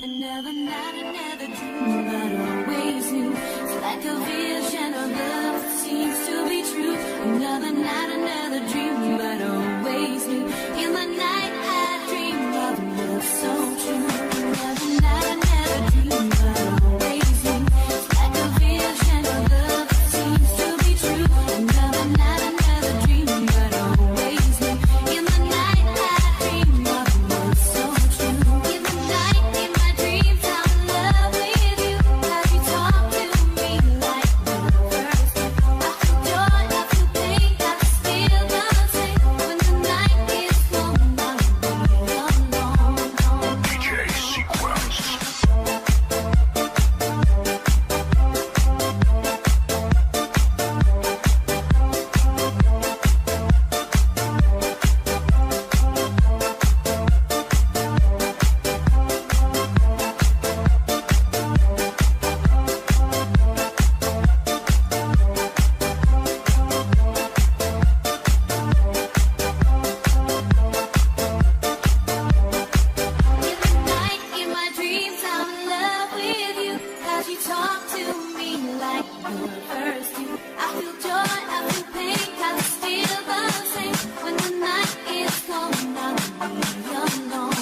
Another night, another dream, but always new. It's like a vision of love that seems to be true. Another night, another dream, but always new. In the night, I dream of love so true. Another night, another dream, but always new. It's like a vision of love that seems to be true. Another night, another dream, but always new. In the night, I dream of love so true. In the night, in my dreams, I'm in love with you. How you talk to me like the first. I feel joy, I feel pain, I feel the same. When the night is long, I'll be alone. DJ Sequence. In the night, in my dreams, I'm in love with you. 'Cause you talk to me like the first you. I feel joy, I feel pain, 'cause it's still the same. When the night is gone, I'll be alone.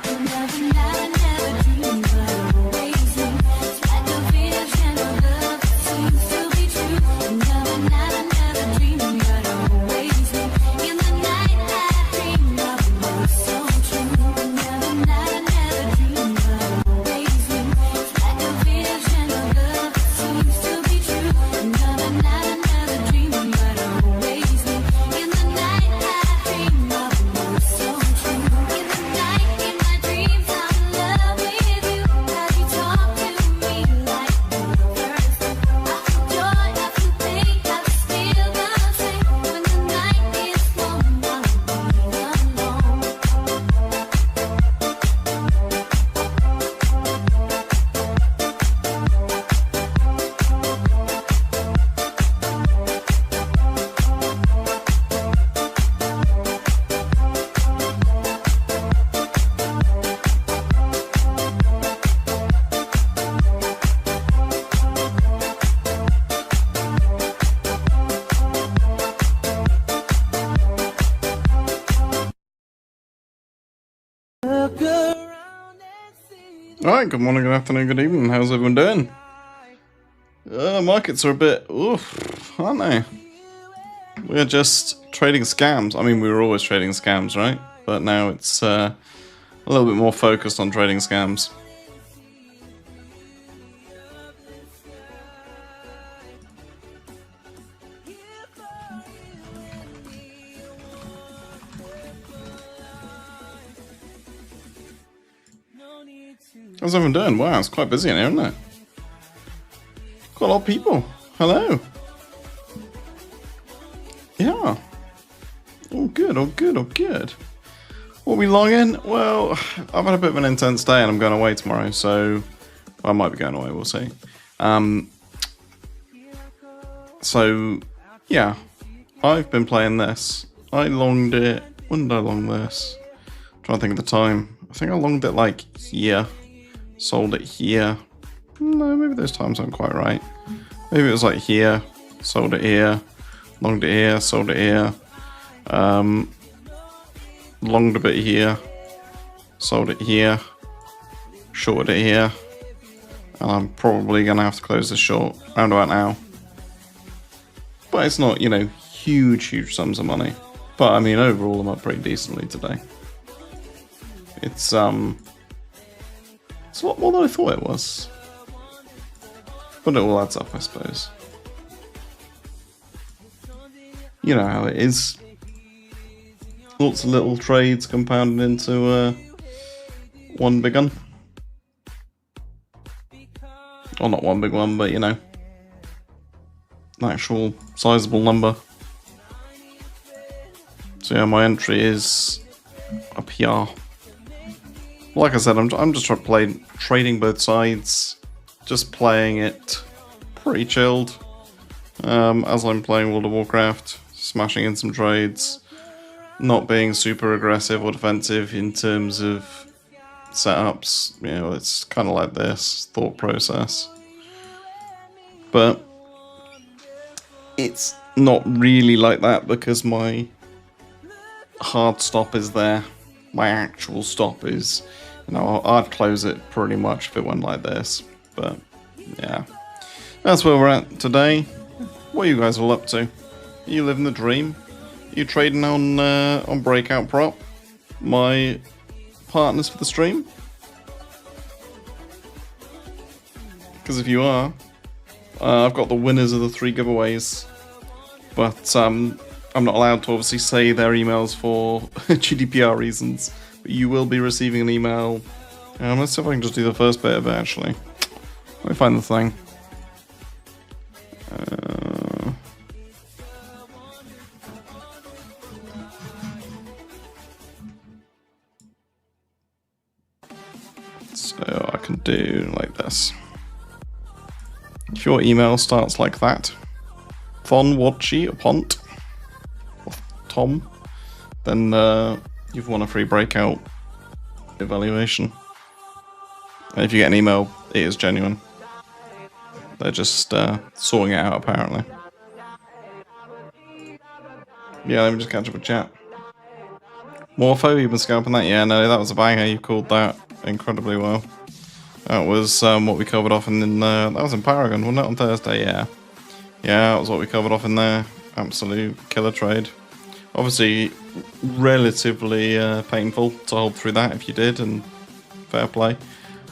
Another night, another dream, but always new. It's like a vision of love that seems to be true. Another night, another dream, but always new. In the night, I dream of love so true. Another night, another dream, but always new. It's like a vision of love that seems to be true. Another night, another dream, but always new. In the night, I dream of love so true. In the night, in my dreams, I'm in love with you. 'Cause you talk to me like the first. I feel joy, I feel pain, 'cause it's still the same. When the night is long, I'll be alone. Alright, good morning, good afternoon, good evening. How's everyone doing? Markets are a bit oof, aren't they? We're just trading scams. I mean, we were always trading scams, right? But now it's a little bit more focused on trading scams. How's everyone doing? Wow, it's quite busy in here, isn't it? Quite a lot of people. Hello. Yeah. All good, all good, all good. Will we log in? Well, I've had a bit of an intense day and I'm going away tomorrow, so I might be going away, we'll see. So, yeah. I've been playing this. I longed it. When did I long this? I'm trying to think of the time. I think I longed it like here. Sold it here. No, maybe those times aren't quite right. Maybe it was like here. Sold it here. Longed it here. Sold it here. Longed a bit here. Sold it here. Shorted it here. And I'm probably going to have to close this short round about now. But it's not, you know, huge sums of money. But I mean, overall, I'm up pretty decently today. It's a lot more than I thought it was. But it all adds up, I suppose. You know how it is. Lots of little trades compounded into one big one. Or not one big one, but you know. An actual sizable number. So yeah, my entry is up here. like I said, I'm just trading both sides, just playing it pretty chilled. As I'm playing World of Warcraft, smashing in some trades, not being super aggressive or defensive in terms of setups. You know, it's kind of like this thought process, but it's not really like that because my hard stop is there. My actual stop is, you know, I'd close it pretty much if it went like this. But yeah, that's where we're at today. What are you guys all up to? Are you living the dream? Are you trading on Breakout Prop? My partners for the stream? Because if you are, I've got the winners of the 3 giveaways, but I'm not allowed to obviously say their emails for GDPR reasons. But you will be receiving an email. Let's see if I can just do the first bit of it actually. Let me find the thing. So I can do like this. If your email starts like that, Von Watchy or Pont, or Tom, then you've won a free Breakout evaluation. And if you get an email, it is genuine. They're just sorting it out apparently. Yeah, let me just catch up with chat. Morpho, you've been scalping that? Yeah, no, that was a banger. You called that incredibly well. That was what we covered off in that was in Paragon, wasn't it, on Thursday? Yeah. Yeah, that was what we covered off in there. Absolute killer trade. Obviously, relatively painful to hold through that if you did, and fair play.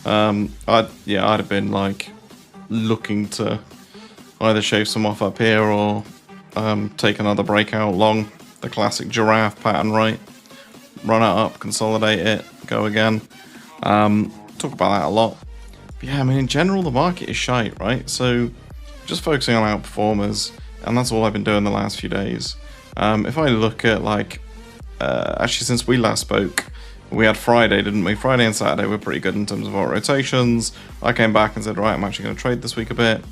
I'd have been like looking to either shave some off up here or take another breakout long, the classic giraffe pattern, right? Run it up, consolidate it, go again. Talk about that a lot. But yeah, I mean, in general, the market is shite, right? So just focusing on outperformers, and that's all I've been doing the last few days. If I look at like, actually since we last spoke, we had Friday, didn't we? Friday and Saturday were pretty good in terms of our rotations. I came back and said, right, I'm actually going to trade this week a bit.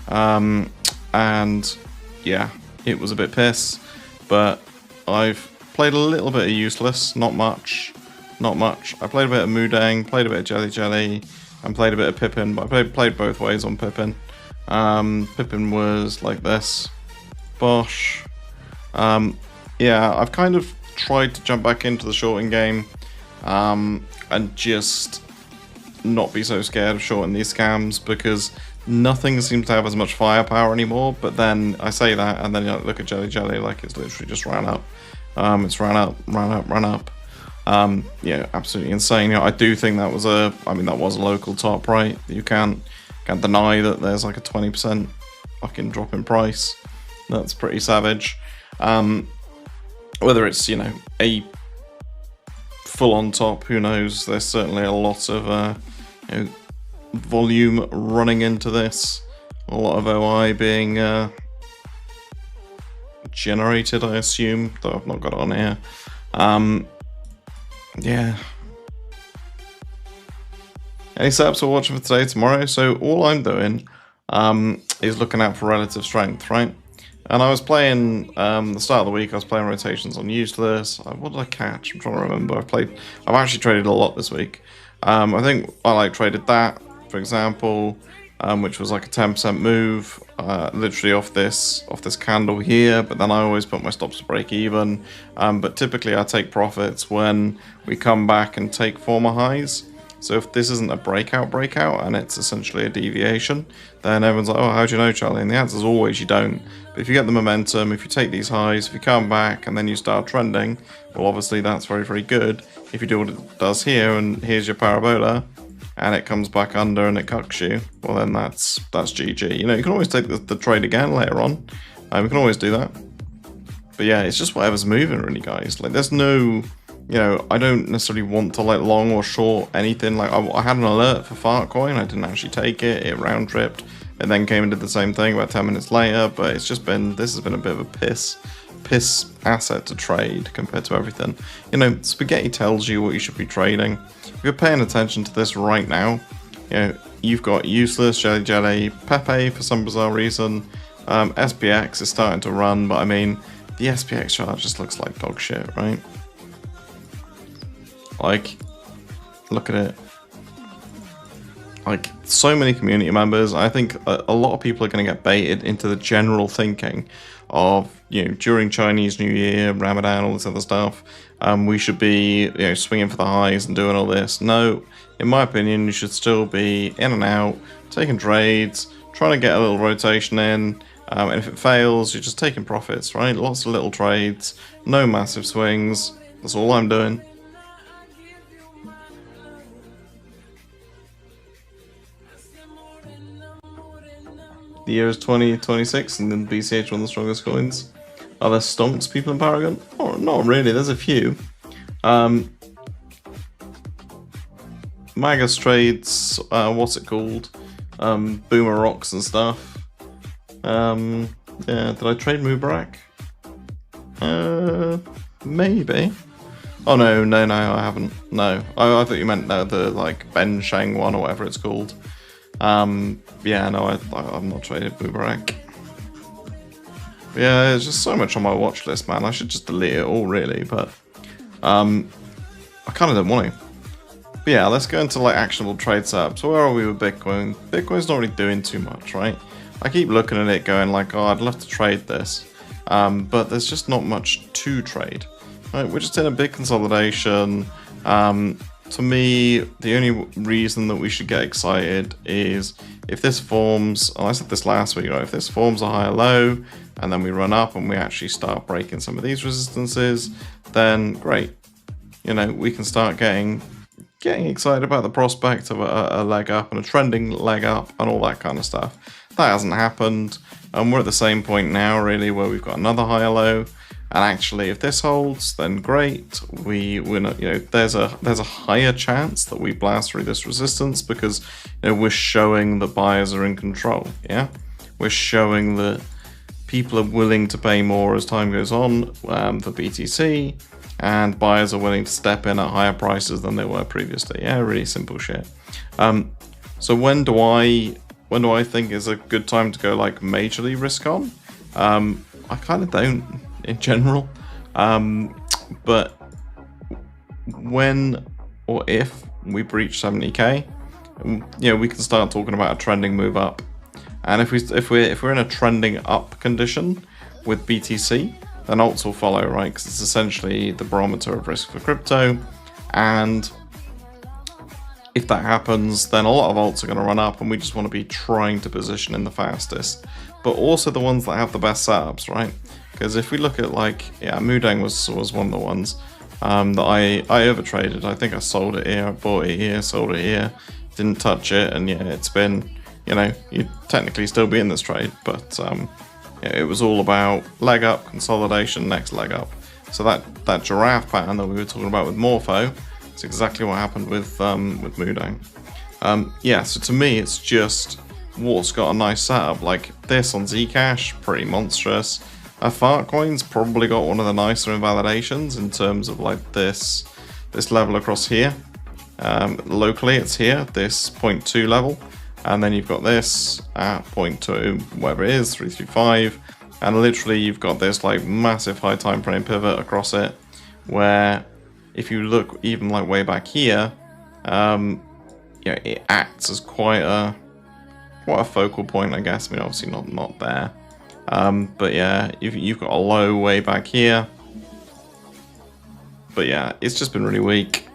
And yeah, it was a bit piss, but I've played a little bit of useless, not much. I played a bit of Moodang, played a bit of Jelly, and played a bit of Pippin, but I played both ways on Pippin. Pippin was like this. Bosh. Yeah, I've kind of tried to jump back into the shorting game, and just not be so scared of shorting these scams, because nothing seems to have as much firepower anymore. But then I say that, and then you look at Jelly, like it's literally just ran up. It's ran up. Yeah, absolutely insane. You know, I do think that was a local top, right? You can't deny that there's like a 20% fucking drop in price. That's pretty savage. Whether it's, you know, a full-on top, who knows? There's certainly a lot of you know, volume running into this. A lot of OI being generated, I assume, though I've not got it on here. Yeah. Any setups we're watching for today, tomorrow? So all I'm doing is looking out for relative strength, right? And I was playing, the start of the week, I was playing rotations on Useless. What did I catch? I'm trying to remember. I've actually traded a lot this week. I think I traded that, for example, which was like a 10% move, literally off this candle here. But then I always put my stops to break even. But typically I take profits when we come back and take former highs. So if this isn't a breakout and it's essentially a deviation, then everyone's like, oh, how do you know, Charlie? And the answer is always you don't. But if you get the momentum, if you take these highs, if you come back and then you start trending, well, obviously that's very, very good. If you do what it does here, and here's your parabola, and it comes back under and it cucks you, well, then that's GG. You know, you can always take the trade again later on. We can always do that. But yeah, it's just whatever's moving, really, guys. Like, there's no... You know, I don't necessarily want to like long or short anything. Like I had an alert for Fartcoin, I didn't actually take it. It round tripped, and then came and did the same thing about 10 minutes later. But it's just been, this has been a bit of a piss piss asset to trade compared to everything. You know, Spaghetti tells you what you should be trading. If you're paying attention to this right now, you know, you've got useless, jelly, Pepe for some bizarre reason. SPX is starting to run, but I mean, the SPX chart just looks like dog shit, right? Like, look at it. Like, so many community members. I think a lot of people are going to get baited into the general thinking of, you know, during Chinese New Year, Ramadan, all this other stuff, we should be, you know, swinging for the highs and doing all this. No, in my opinion, you should still be in and out, taking trades, trying to get a little rotation in, and if it fails, you're just taking profits, right? Lots of little trades, no massive swings. That's all I'm doing. The year is 2026 and then BCH one of the strongest coins. Are there stonks people in Paragon? Oh, not really, there's a few. Magus trades, what's it called? Boomer rocks and stuff. Yeah, did I trade Mubarak? Maybe. Oh no, I haven't. No, I thought you meant the like Ben Sheng one or whatever it's called. Yeah, no, I've not traded Boomerang. Yeah, there's just so much on my watch list, man. I should just delete it all, really, but I kind of don't want to. But yeah, let's go into like actionable trade setups. So where are we with Bitcoin? Bitcoin's not really doing too much, right? I keep looking at it going like, oh, I'd love to trade this, but there's just not much to trade. Right? We're just in a big consolidation. To me, the only reason that we should get excited is if this forms, I said this last week, right? If this forms a higher low and then we run up and we actually start breaking some of these resistances, then great. You know, we can start getting excited about the prospect of a leg up and a trending leg up and all that kind of stuff. That hasn't happened, and we're at the same point now, really, where we've got another higher low. And actually, if this holds, then great. We're not, you know, there's a higher chance that we blast through this resistance because, you know, we're showing that buyers are in control. Yeah, we're showing that people are willing to pay more as time goes on for BTC, and buyers are willing to step in at higher prices than they were previously. Yeah, really simple shit. So when do I think is a good time to go like majorly risk on? I kind of don't. In general, but when or if we breach 70k, you know, we can start talking about a trending move up. And if we're in a trending up condition with BTC, then alts will follow, right? Because it's essentially the barometer of risk for crypto. And if that happens, then a lot of alts are going to run up, and we just want to be trying to position in the fastest, but also the ones that have the best setups, right? Because if we look at like, yeah, Mudang was one of the ones that I overtraded. I think I sold it here, I bought it here, sold it here, didn't touch it, and yeah, it's been, you know, you'd technically still be in this trade, but yeah, it was all about leg up, consolidation, next leg up. So that giraffe pattern that we were talking about with Morpho, it's exactly what happened with Mudang. Yeah, so to me, it's just what's got a nice setup like this on Zcash, pretty monstrous. Fartcoin's probably got one of the nicer invalidations in terms of like this level across here. Locally, it's here, this 0.2 level, and then you've got this at 0.2, whatever it is, 335, and literally you've got this like massive high time frame pivot across it, where if you look even like way back here, yeah, it acts as quite a focal point, I guess. I mean, obviously not there. But yeah, you've got a low way back here. But yeah, it's just been really weak.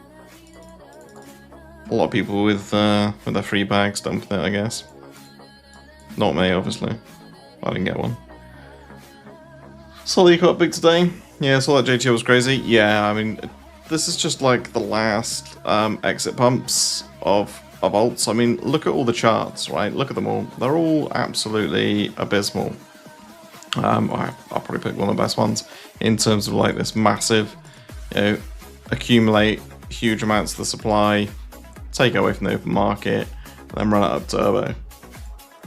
A lot of people with their free bags dumping it, I guess. Not me, obviously. I didn't get one. Solly got big today. Yeah, saw that JTO was crazy. Yeah, I mean, this is just like the last exit pumps of alts. I mean, look at all the charts, right? Look at them all. They're all absolutely abysmal. I'll probably pick one of the best ones in terms of like this massive, you know, accumulate huge amounts of the supply, take away from the open market, then run it up turbo.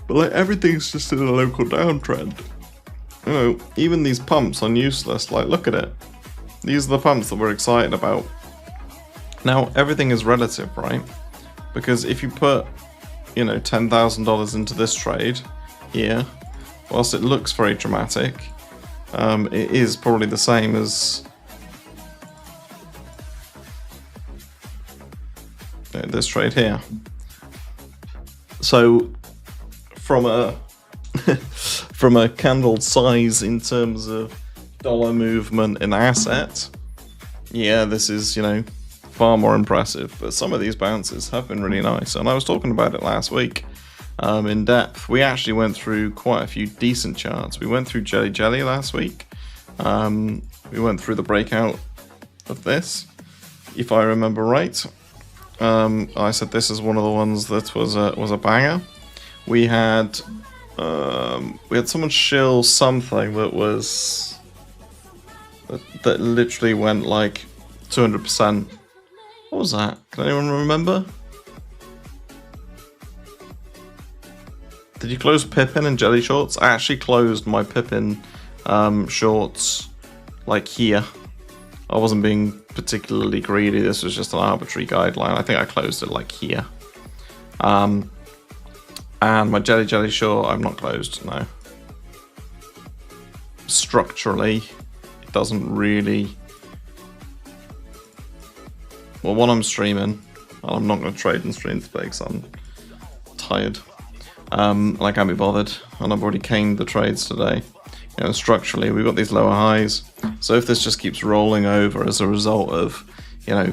But like everything's just in a local downtrend. You know, even these pumps on useless, like, look at it. These are the pumps that we're excited about. Now, everything is relative, right? Because if you put, you know, $10,000 into this trade here, whilst it looks very dramatic, it is probably the same as this trade here. So, from a from a candle size in terms of dollar movement in asset, yeah, this is, you know, far more impressive. But some of these bounces have been really nice, and I was talking about it last week in depth. We actually went through quite a few decent charts. We went through Jelly last week. We went through the breakout of this, if I remember right. I said this is one of the ones that was a banger. We had someone shill something that was that literally went like 200%. What was that? Can anyone remember? Did you close Pippin and Jelly shorts? I actually closed my Pippin shorts like here. I wasn't being particularly greedy. This was just an arbitrary guideline. I think I closed it like here. And my Jelly short, I'm not closed, no. Structurally, it doesn't really... Well, one, I'm streaming, and I'm not going to trade and stream today because I'm tired. And I can't be bothered, and I've already caned the trades today. You know, structurally, we've got these lower highs. So if this just keeps rolling over as a result of, you know,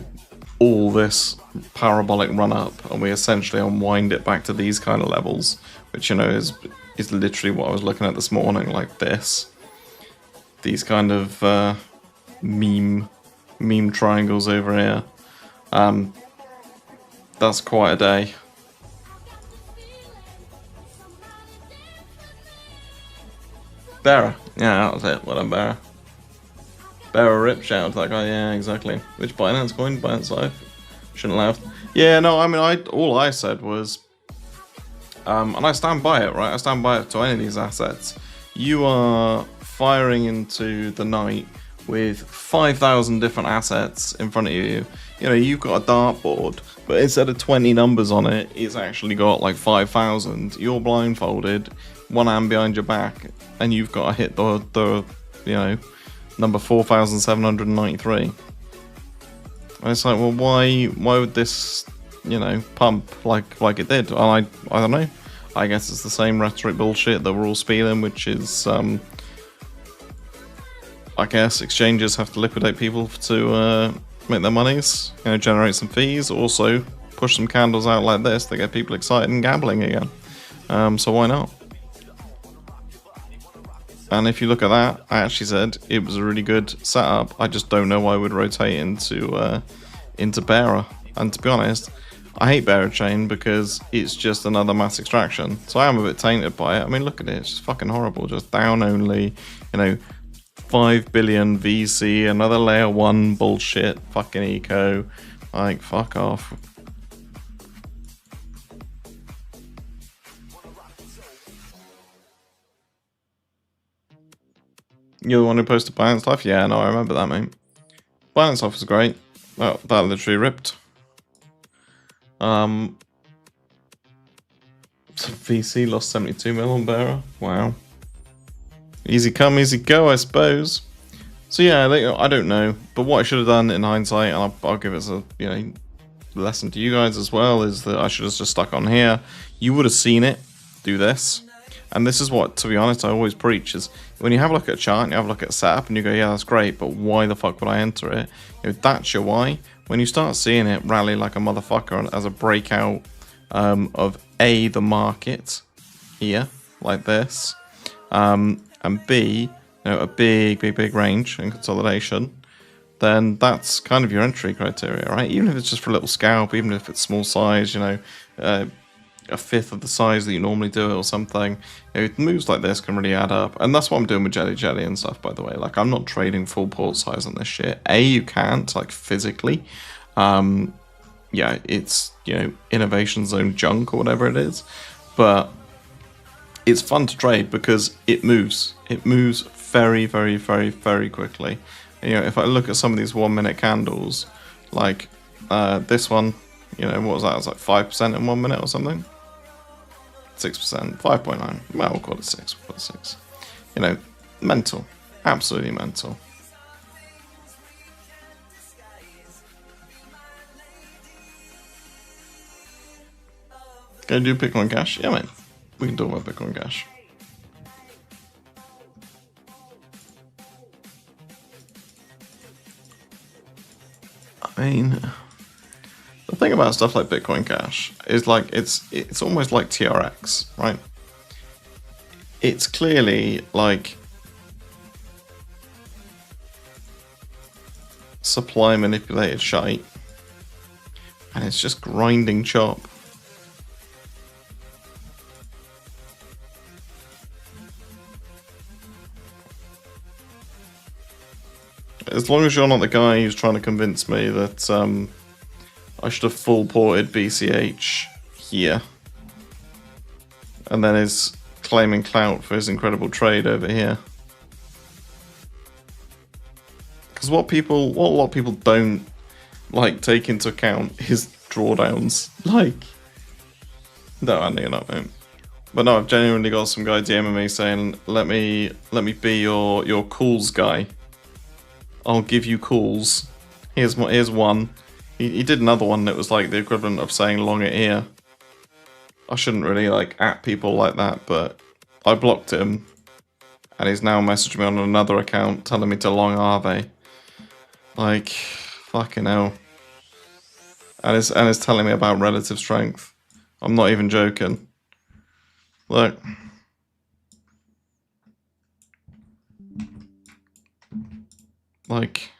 all this parabolic run up, and we essentially unwind it back to these kind of levels, which, you know, is literally what I was looking at this morning, like this. These kind of meme triangles over here. That's quite a day. Bearer. Yeah, that was it. Well done, Bearer. Bearer rip, shout out to that guy. Yeah, exactly. Which Binance coin? Binance Live? Shouldn't laugh. Yeah, no, I mean, all I said was, and I stand by it, right? I stand by it to any of these assets. You are firing into the night with 5,000 different assets in front of you. You know, you've got a dartboard, but instead of 20 numbers on it, it's actually got like 5,000. You're blindfolded, one hand behind your back, and you've got to hit the you know, number 4,793. And it's like, well, why would this, you know, pump like it did? I don't know. I guess it's the same rhetoric bullshit that we're all spieling, which is, I guess exchanges have to liquidate people to make their monies, you know, generate some fees, also push some candles out like this that get people excited and gambling again. So why not? And if you look at that, I actually said it was a really good setup. I just don't know why I would rotate into Bearer. And to be honest, I hate Bearer Chain because it's just another mass extraction. So I am a bit tainted by it. I mean, look at it. It's just fucking horrible. Just down only, you know, 5 billion VC, another layer 1 bullshit, fucking eco. Like, fuck off. You're the one who posted Binance Life? Yeah, no, I remember that, mate. Binance Life was great. That literally ripped. VC lost 72 mil on Bearer. Wow. Easy come, easy go, I suppose. So yeah, I don't know. But what I should have done in hindsight, and I'll give it a, you know, lesson to you guys as well, is that I should have just stuck on here. You would have seen it do this. And this is what, to be honest, I always preach, is when you have a look at a chart and you have a look at a setup and you go, yeah, that's great, but why the fuck would I enter it? You know, that's your why. When you start seeing it rally like a motherfucker as a breakout of A, the market here, like this, and B, you know, a big range and consolidation, then that's kind of your entry criteria, right? Even if it's just for a little scalp, even if it's small size, you know, a fifth of the size that you normally do it or something, you know, moves like this can really add up. And that's what I'm doing with Jelly and stuff, by the way. Like, I'm not trading full port size on this shit. A, you can't, like, physically. Yeah, it's, you know, innovation zone junk or whatever it is. But it's fun to trade because it moves. It moves very, very, very, very quickly. You know, if I look at some of these 1 minute candles, like this one, you know, what was that? It was like 5% in 1 minute or something. 6%, 5.9. Well, we'll call it 6. We'll call it 6. You know, mental, absolutely mental. Can I do Bitcoin Cash? Yeah, mate. We can talk about Bitcoin Cash. I mean, the thing about stuff like Bitcoin Cash is like it's almost like TRX, right? It's clearly like supply manipulated shite, and it's just grinding chop. As long as you're not the guy who's trying to convince me that I should have full ported BCH here, and then is claiming clout for his incredible trade over here. Because what a lot of people don't like take into account is drawdowns. Like, no, I know you're not, mate. But no, I've genuinely got some guy DMing me saying, "Let me be your calls guy. I'll give you calls. Here's one." He did another one that was like the equivalent of saying long it here. I shouldn't really like at people like that, but I blocked him, and he's now messaged me on another account telling me to long Aave. Like, fucking hell. And is telling me about relative strength. I'm not even joking. Look. Like.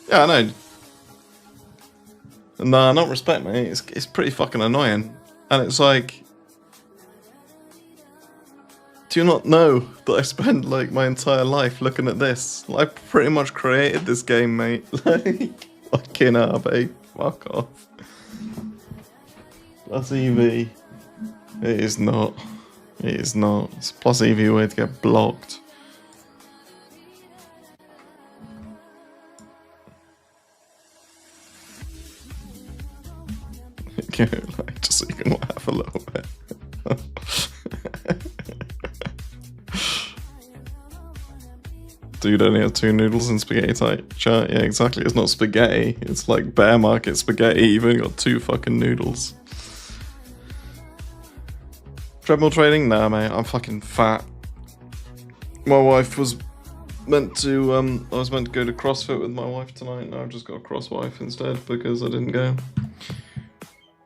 Yeah, I know. Nah, not respect, mate. It's pretty fucking annoying. And it's like, do you not know that I spent like my entire life looking at this? I pretty much created this game, mate. Like, fucking hell, babe. Fuck off. Plus EV. It is not. It is not. It's plus EV way to get blocked. Like, just so you can laugh a little bit. Dude only had 2 noodles in spaghetti type chat. Yeah, exactly. It's not spaghetti. It's like bear market spaghetti. You've only got 2 fucking noodles. Treadmill trading? Nah, mate. I'm fucking fat. My wife was meant to, I was meant to go to CrossFit with my wife tonight. Now I've just got a cross wife instead because I didn't go.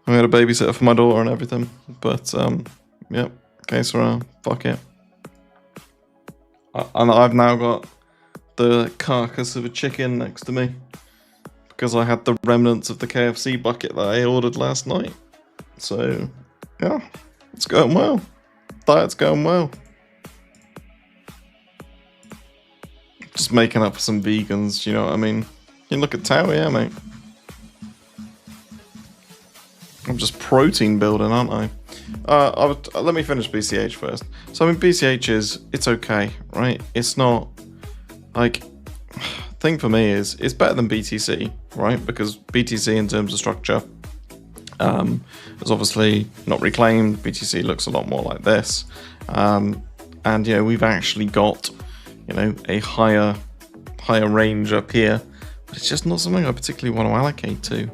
I had a babysitter for my daughter and everything. But, yep. Okay, so fuck it. And I've now got the carcass of a chicken next to me because I had the remnants of the KFC bucket that I ordered last night. So, yeah, it's going well. Diet's going well. Just making up for some vegans, you know what I mean? You look at Tao, yeah, mate. I'm just protein building, aren't I? Let me finish BCH first. So, I mean, BCH it's okay, right? It's not, like, thing for me is, it's better than BTC, right? Because BTC in terms of structure is obviously not reclaimed. BTC looks a lot more like this. And, you know, we've actually got, you know, a higher range up here. But it's just not something I particularly want to allocate to. Do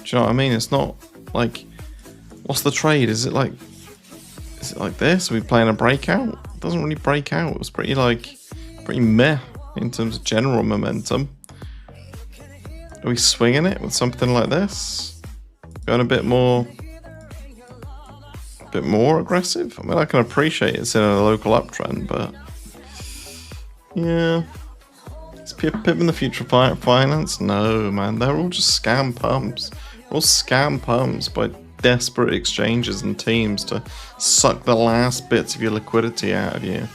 you know what I mean? It's not, like, what's the trade? Is it like this? Are we playing a breakout? It doesn't really break out. It was pretty meh in terms of general momentum. Are we swinging it with something like this? Going a bit more aggressive? I mean, I can appreciate it's in a local uptrend, but yeah. Is Pip in the future finance? No, man. They're all just scam pumps. All scam pumps by desperate exchanges and teams to suck the last bits of your liquidity out of you.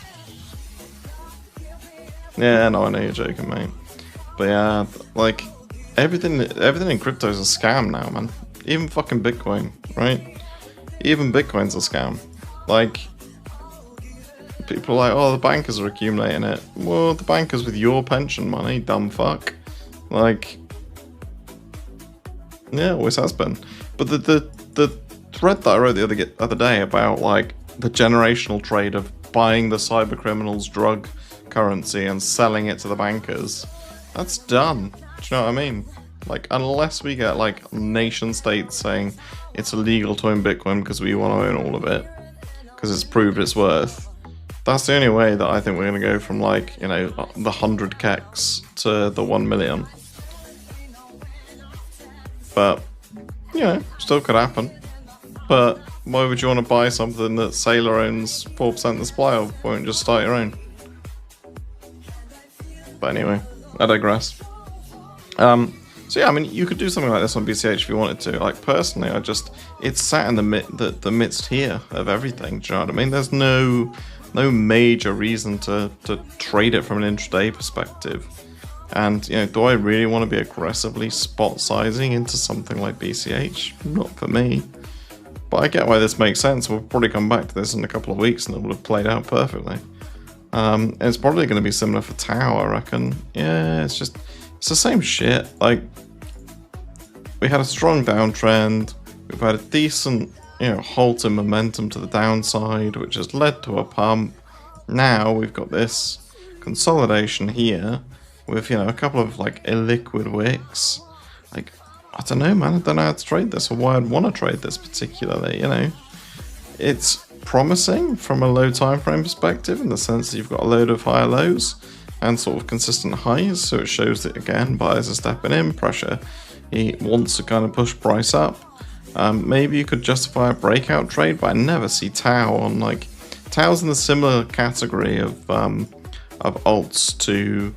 Yeah, no, I know you're joking, mate. But yeah, like, everything in crypto is a scam now, man. Even fucking Bitcoin, right? Even Bitcoin's a scam. Like, people are like, oh, the bankers are accumulating it. Well, the bankers with your pension money, dumb fuck. Like, yeah, always has been. But the thread that I wrote the other day about like the generational trade of buying the cyber criminals' drug currency and selling it to the bankers, that's done. Do you know what I mean? Like, unless we get like nation states saying it's illegal to own Bitcoin because we want to own all of it because it's proved its worth, that's the only way that I think we're going to go from like, you know, the 100 keks to the 1 million. But, you know, still could happen. But why would you want to buy something that Sailor owns 4% of the supply of? Why don't you just start your own? But anyway, I digress. So yeah, I mean, you could do something like this on BCH if you wanted to. Like, personally, it's sat in the midst here of everything. Do you know what I mean? There's no major reason to trade it from an intraday perspective. And, you know, do I really want to be aggressively spot sizing into something like BCH? Not for me. But I get why this makes sense. We'll probably come back to this in a couple of weeks and it will have played out perfectly. It's probably going to be similar for Tau, I reckon. Yeah, it's the same shit. Like, we had a strong downtrend. We've had a decent, you know, halt in momentum to the downside, which has led to a pump. Now we've got this consolidation here with, you know, a couple of like illiquid wicks. Like, I don't know, man. I don't know how to trade this or why I'd want to trade this particularly, you know. It's promising from a low time frame perspective in the sense that you've got a load of higher lows and sort of consistent highs, so it shows that again buyers are stepping in, pressure he wants to kind of push price up. Maybe you could justify a breakout trade, but I never see Tau on like Tau's in the similar category of alts to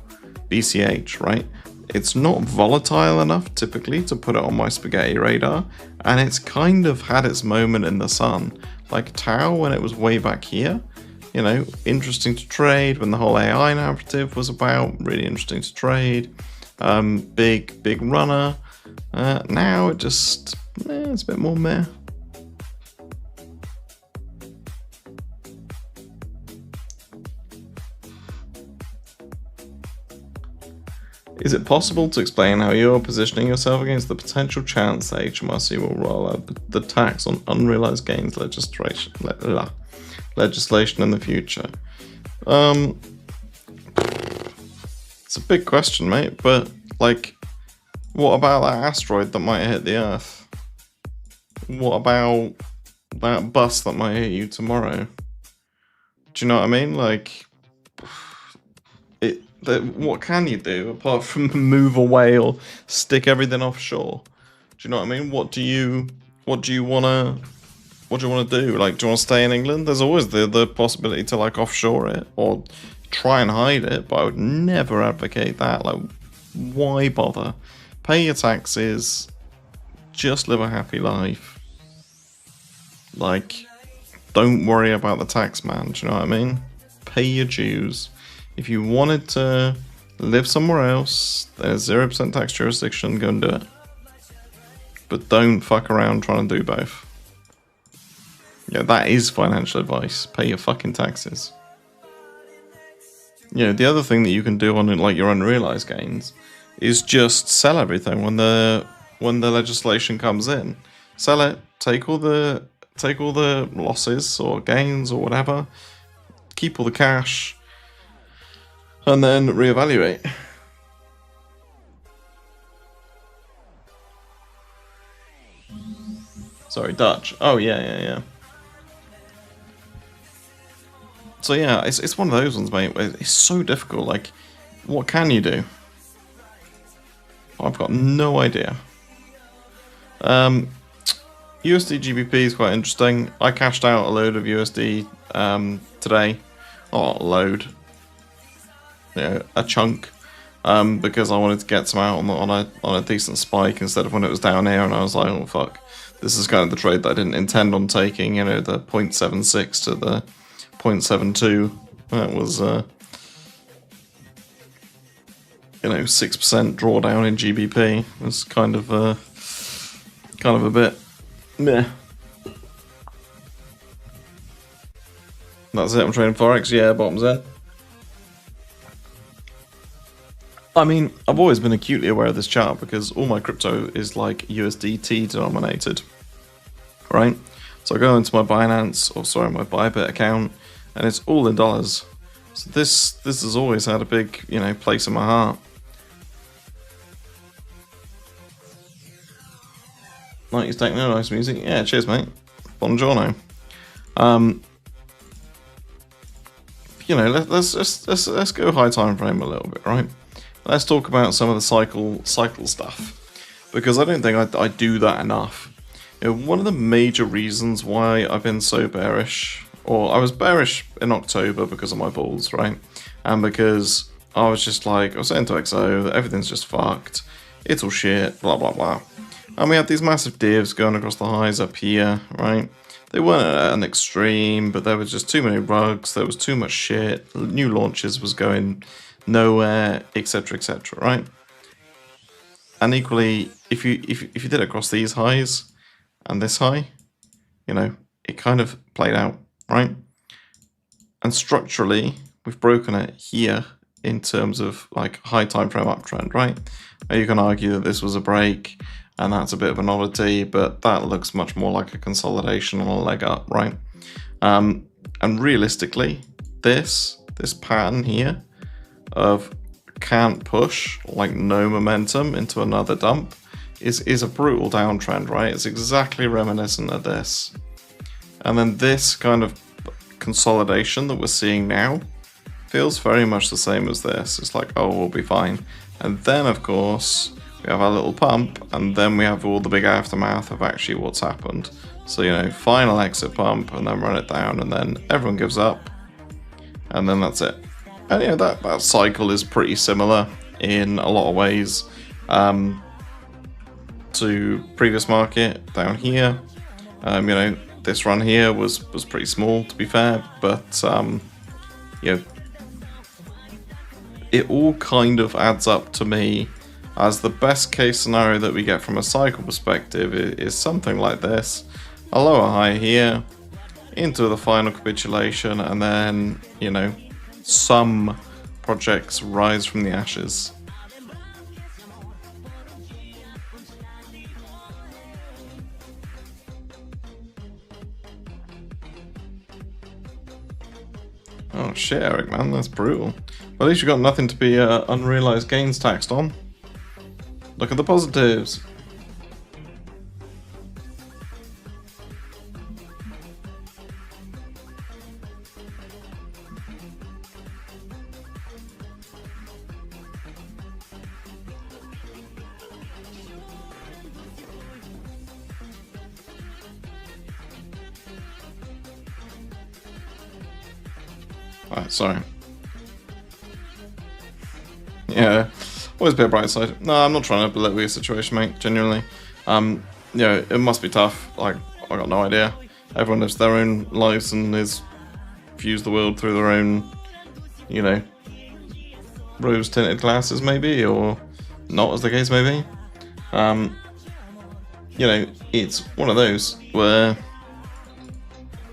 BCH, right? It's not volatile enough typically to put it on my spaghetti radar, and it's kind of had its moment in the sun. Like Tau, when it was way back here, you know, interesting to trade when the whole AI narrative was about, really interesting to trade. Big runner. Now it just, it's a bit more meh. Is it possible to explain how you're positioning yourself against the potential chance that HMRC will roll out the tax on unrealized gains legislation in the future? It's a big question, mate, but like, what about that asteroid that might hit the Earth? What about that bus that might hit you tomorrow? Do you know what I mean? Like, what can you do apart from move away or stick everything offshore? Do you know what I mean? What do you want to do? Like, do you want to stay in England? There's always the possibility to like offshore it or try and hide it, but I would never advocate that. Like, why bother? Pay your taxes, just live a happy life. Like, don't worry about the tax man, do you know what I mean? Pay your dues. If you wanted to live somewhere else, there's 0% tax jurisdiction, go and do it. But don't fuck around trying to do both. Yeah, that is financial advice. Pay your fucking taxes. You know, the other thing that you can do on like your unrealized gains is just sell everything when the legislation comes in. Sell it, take all the losses or gains or whatever, keep all the cash, and then reevaluate. Sorry, Dutch. Oh yeah. So yeah, it's one of those ones, mate. It's so difficult. Like, what can you do? I've got no idea. USD GBP is quite interesting. I cashed out a load of USD today. Oh, a load. Yeah, a chunk. Because I wanted to get some out on a decent spike instead of when it was down here, and I was like, oh fuck, this is kind of the trade that I didn't intend on taking. You know, the 0.76 to the 0.72. That was 6% drawdown in GBP was kind of a bit meh. That's it. I'm trading Forex. Yeah, bottoms in. I mean, I've always been acutely aware of this chart because all my crypto is like USDT denominated, right? So I go into my Binance, my Bybit account, and it's all in dollars. So this has always had a big, place in my heart. Nice techno, nice music. Yeah, cheers, mate. Buongiorno. Let's go high time frame a little bit, right? Let's talk about some of the cycle stuff, because I don't think I do that enough. One of the major reasons why I've been so bearish, or I was bearish in October because of my balls, right? And because I was just like, I was saying to XO that everything's just fucked, it's all shit, blah blah blah. And we had these massive divs going across the highs up here, right? They weren't at an extreme, but there was just too many rugs, there was too much shit, new launches was going nowhere, etc, right? And equally, if you did it across these highs and this high, it kind of played out, right? And structurally, we've broken it here in terms of like high time frame uptrend, right? Now you can argue that this was a break and that's a bit of an oddity, but that looks much more like a consolidation on a leg up, right? And realistically, this pattern here of can't push, like no momentum into another dump, is a brutal downtrend, right? It's exactly reminiscent of this. And then this kind of consolidation that we're seeing now feels very much the same as this. It's like, oh, we'll be fine. And then, of course, we have our little pump, and then we have all the big aftermath of actually what's happened. So, final exit pump, and then run it down, and then everyone gives up, and then that's it. And that cycle is pretty similar in a lot of ways to previous market down here. This run here was pretty small, to be fair, but it all kind of adds up to me as the best case scenario that we get from a cycle perspective is something like this: a lower high here into the final capitulation, and then some projects rise from the ashes. Oh shit, Eric, man, that's brutal. Well, at least you got nothing to be unrealized gains taxed on. Look at the positives. Alright, sorry. Yeah, always be a bright side. No, I'm not trying to belittle your situation, mate, genuinely. It must be tough. Like, I got no idea. Everyone lives their own lives and views the world through their own, rose-tinted glasses, maybe, or not, as the case may be. It's one of those where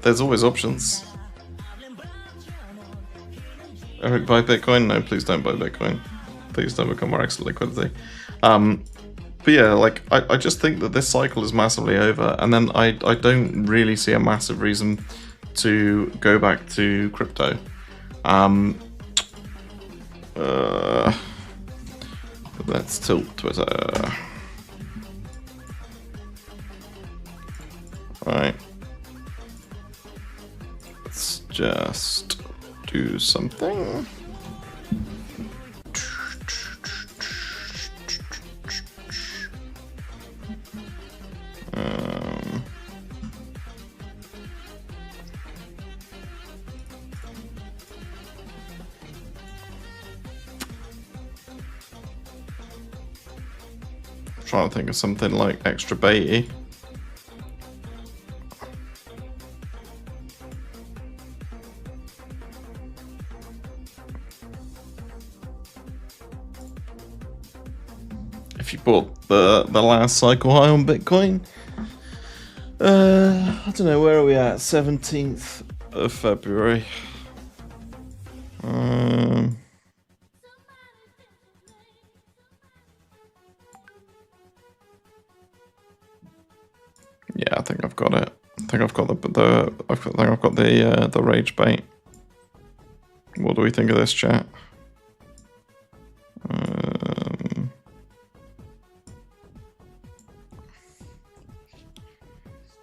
there's always options. Eric, buy Bitcoin? No, please don't buy Bitcoin. Please don't become our extra liquidity. But yeah, like, I just think that this cycle is massively over, and then I don't really see a massive reason to go back to crypto. Let's tilt Twitter. Right. Let's just do something. Trying to think of something like extra baity. if you bought the last cycle high on Bitcoin. I don't know, where are we at? 17th of February. Yeah, I think I've got it. I think I've got the rage bait. What do we think of this, chat?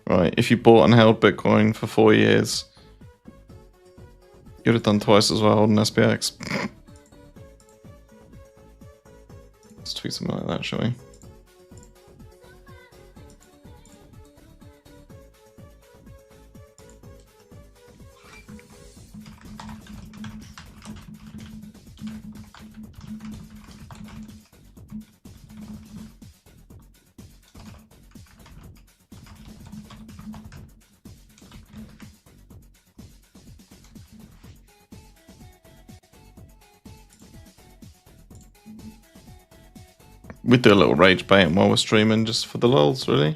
Right, if you bought and held Bitcoin for 4 years, you'd have done twice as well holding SPX. Let's tweet something like that, shall we? We do a little rage bait while we're streaming, just for the lulz, really.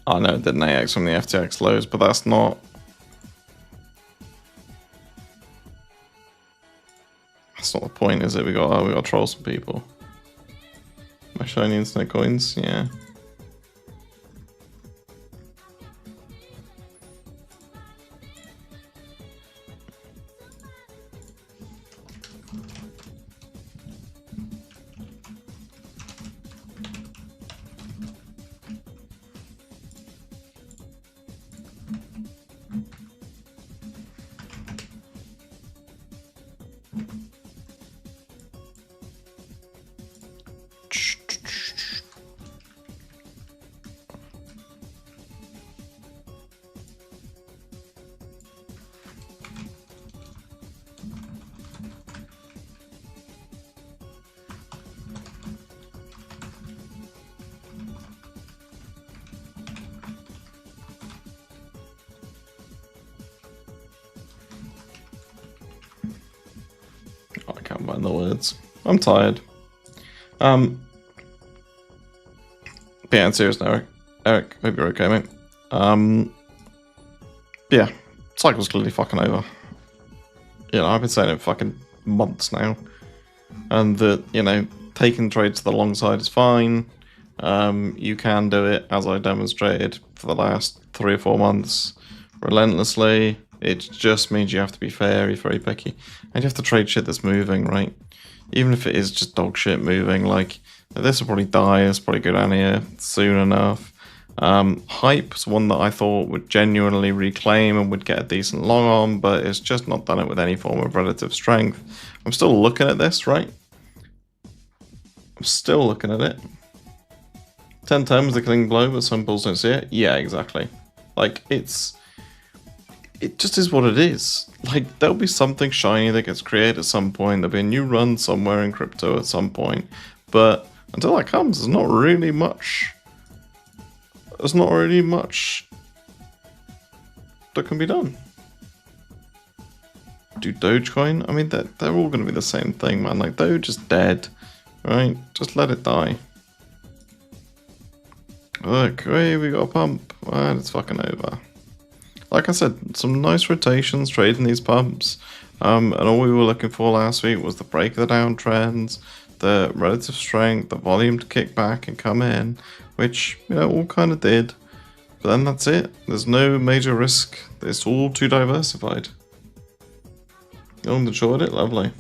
I know it didn't AX from the FTX lows, but that's not... That's not the point, is it? We got to troll some people. My shiny internet coins, yeah. I can't find the words. I'm tired. But yeah, in serious now, Eric, hope you're okay, mate. Yeah, cycle's clearly fucking over. You know, I've been saying it for fucking months now. And that, you know, taking trades to the long side is fine. You can do it, as I demonstrated for the last 3 or 4 months, relentlessly. It just means you have to be very, very picky. And you have to trade shit that's moving, right? Even if it is just dog shit moving, like, this will probably die, it's probably go down here soon enough. Hype's one that I thought would genuinely reclaim and would get a decent long on, but it's just not done it with any form of relative strength. I'm still looking at this, right? I'm still looking at it. 10-10 was the killing blow, but some bulls don't see it. Yeah, exactly. Like, it just is what it is. Like, there'll be something shiny that gets created at some point. There'll be a new run somewhere in crypto at some point. But until that comes, there's not really much. There's not really much that can be done. Do Dogecoin? I mean, they're all going to be the same thing, man. Like, Doge is dead, right? Just let it die. Look, hey, we got a pump. And it's fucking over. Like I said, some nice rotations trading these pumps. And all we were looking for last week was the break of the downtrends, the relative strength, the volume to kick back and come in, which, you know, all kind of did. But then that's it. There's no major risk. It's all too diversified. Long and short it, lovely.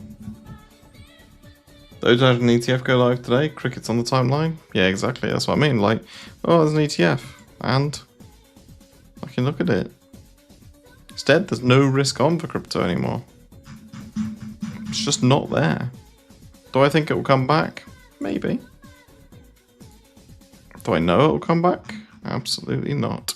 Those had an ETF go live today. Cricket's on the timeline. Yeah, exactly. That's what I mean. Like, oh, there's an ETF. And I can look at it. Instead, there's no risk on for crypto anymore. It's just not there. Do I think it will come back? Maybe. Do I know it will come back? Absolutely not.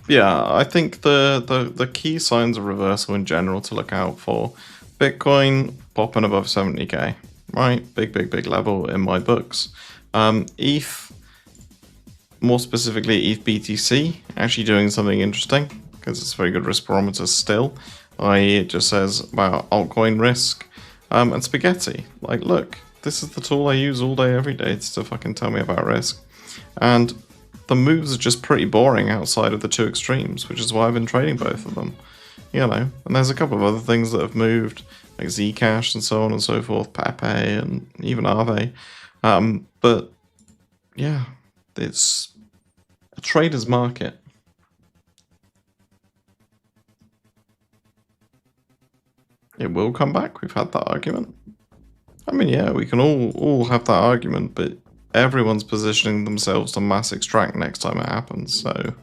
Yeah, I think the key signs of reversal in general to look out for: Bitcoin popping above 70k, right? Big level in my books. ETH, more specifically ETH BTC, actually doing something interesting because it's a very good risk barometer still. It just says about altcoin risk. And spaghetti, like, look, this is the tool I use all day every day to fucking tell me about risk. And the moves are just pretty boring outside of the two extremes, which is why I've been trading both of them. You know, and there's a couple of other things that have moved, like Zcash and so on and so forth, Pepe and even Aave. But yeah, it's a trader's market. It will come back. We've had that argument. I mean, yeah, we can all have that argument, but everyone's positioning themselves to mass extract next time it happens, so...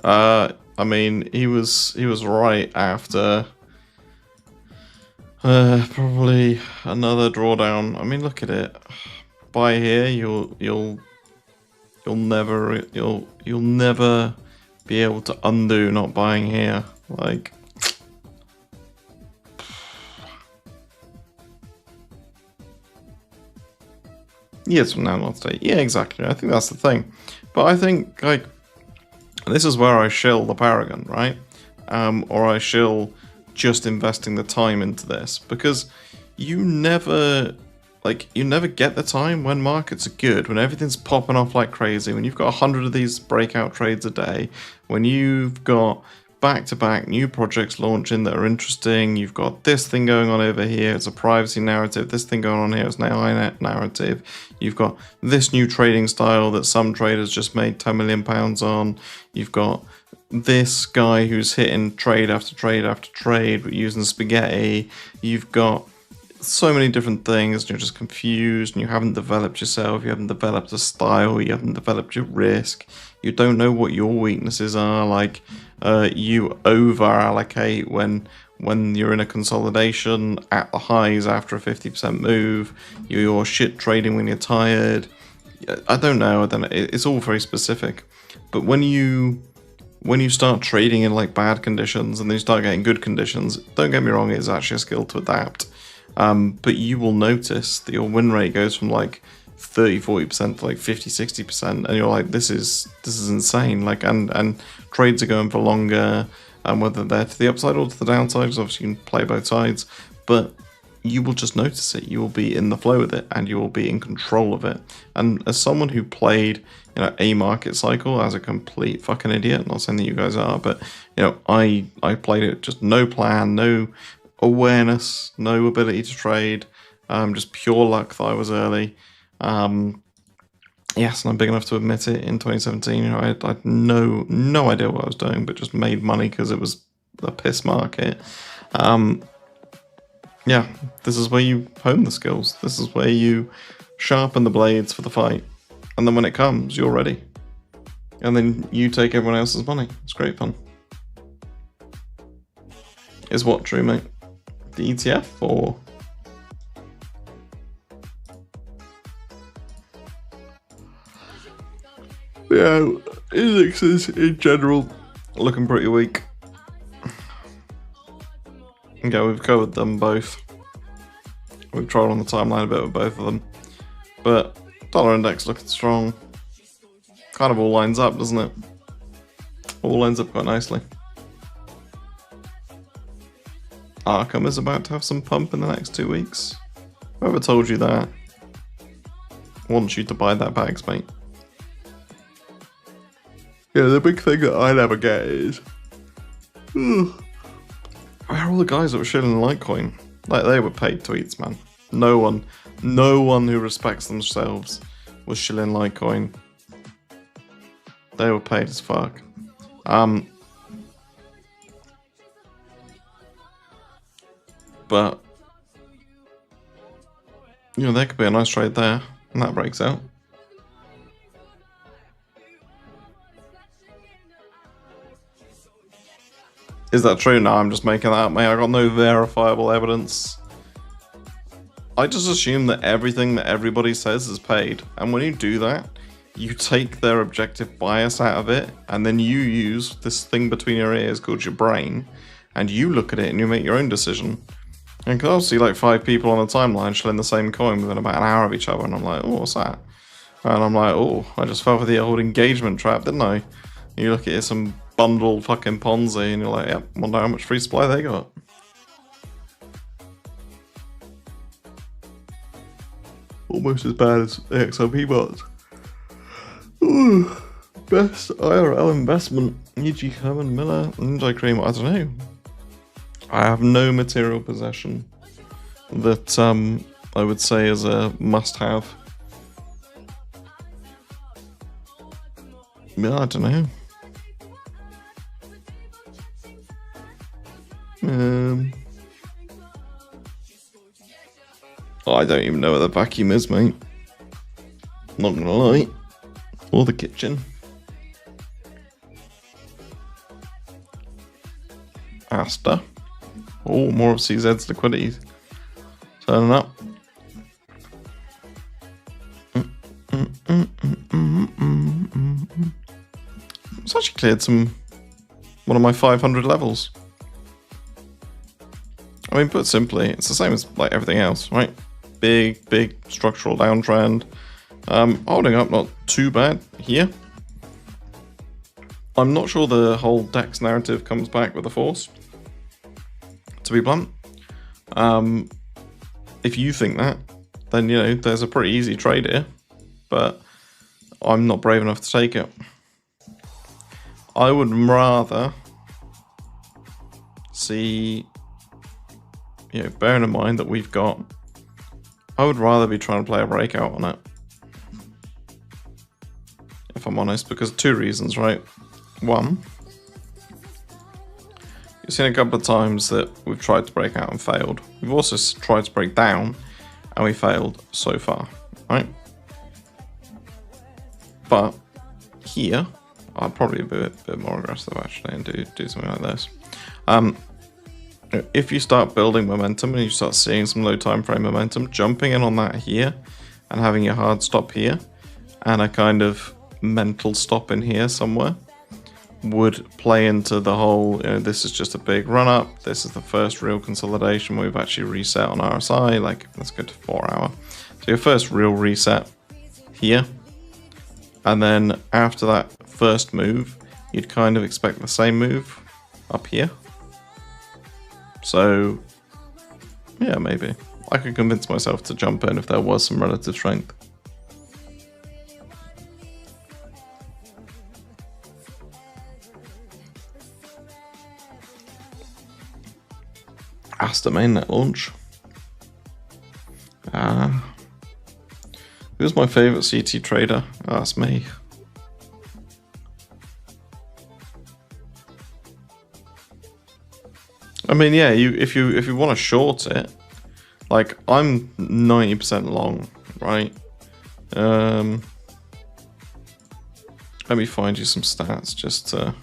I mean, he was right after probably another drawdown. I mean, look at it. Buy here, you'll never be able to undo not buying here. Like, years from now, not today. Yeah, exactly. I think that's the thing. But I think, like, this is where I shill the Paragon, right? Or I shill just investing the time into this, because you never get the time when markets are good, when everything's popping off like crazy, when you've got 100 of these breakout trades a day, when you've got back-to-back new projects launching that are interesting, you've got this thing going on over here, it's a privacy narrative, this thing going on here is an AI narrative, you've got this new trading style that some traders just made £10 million on, you've got this guy who's hitting trade after trade after trade using spaghetti, you've got so many different things, and you're just confused, and you haven't developed yourself, you haven't developed a style, you haven't developed your risk, you don't know what your weaknesses are, like you over allocate when you're in a consolidation at the highs after a 50% move, you're shit trading when you're tired. I don't know, it's all very specific, but when you start trading in like bad conditions and then you start getting good conditions, don't get me wrong, it's actually a skill to adapt. But you will notice that your win rate goes from like 30-40% to like 50-60%, and you're like, this is insane. Like, and trades are going for longer, whether they're to the upside or to the downside, because obviously you can play both sides, but you will just notice it. You will be in the flow with it, and you will be in control of it. And as someone who played, you know, a market cycle as a complete fucking idiot, not saying that you guys are, but you know, I played it just no plan, no awareness, no ability to trade, just pure luck that I was early. Yes, and I'm big enough to admit it. In 2017, you know, I had no idea what I was doing, but just made money because it was a piss market. Yeah, this is where you hone the skills. This is where you sharpen the blades for the fight, and then when it comes, you're ready. And then you take everyone else's money. It's great fun. Is what true, mate? The ETF or? Yeah, indexes in general looking pretty weak. Yeah, we've covered them both. We've tried on the timeline a bit with both of them. But dollar index looking strong. Kind of all lines up, doesn't it? All lines up quite nicely. Arkham is about to have some pump in the next 2 weeks. Whoever told you that wants you to buy that bags, mate. Yeah, the big thing that I never get is where are all the guys that were shilling Litecoin? Like, they were paid tweets, man. No one who respects themselves was shilling Litecoin. They were paid as fuck. But you know, there could be a nice trade there, and that breaks out. Is that true? No, I'm just making that up, mate. I got no verifiable evidence. I just assume that everything that everybody says is paid, and when you do that, you take their objective bias out of it, and then you use this thing between your ears called your brain, and you look at it and you make your own decision. And cause I'll see like 5 people on the timeline shelling the same coin within about an hour of each other, and I'm like, oh, what's that? And I'm like, oh, I just fell for the old engagement trap, didn't I? And you look at it, some bundled fucking Ponzi, and you're like, yep, wonder how much free supply they got. Almost as bad as XRP bots. Ooh, best IRL investment. E.g. Herman Miller, Ninja Cream, I don't know. I have no material possession that I would say is a must-have. Yeah, I don't know. I don't even know where the vacuum is, mate. Not gonna lie. Or the kitchen. Asta. Oh, more of CZ's liquidity turning up. It's actually cleared one of my 500 levels. I mean, put simply, it's the same as like everything else, right? Big structural downtrend. Holding up not too bad here. I'm not sure the whole DEX narrative comes back with the force, to be blunt. If you think that, then, you know, there's a pretty easy trade here, but I'm not brave enough to take it. I would rather see, you know, bearing in mind that I would rather be trying to play a breakout on it, if I'm honest, because 2 reasons, right? 1, you've seen a couple of times that we've tried to break out and failed. We've also tried to break down and we failed so far, right? But here, I'd probably be a bit more aggressive actually and do something like this. If you start building momentum and you start seeing some low time frame momentum, jumping in on that here and having your hard stop here and a kind of mental stop in here somewhere would play into the whole, you know, this is just a big run up. This is the first real consolidation. We've actually reset on RSI. Like, let's go to 4 hour. So your first real reset here. And then after that first move, you'd kind of expect the same move up here. So, yeah, maybe. I could convince myself to jump in if there was some relative strength. Asta mainnet launch. Who's my favorite CT trader? Oh, that's me. I mean, yeah, if you want to short it, like I'm 90% long, right? Let me find you some stats just to.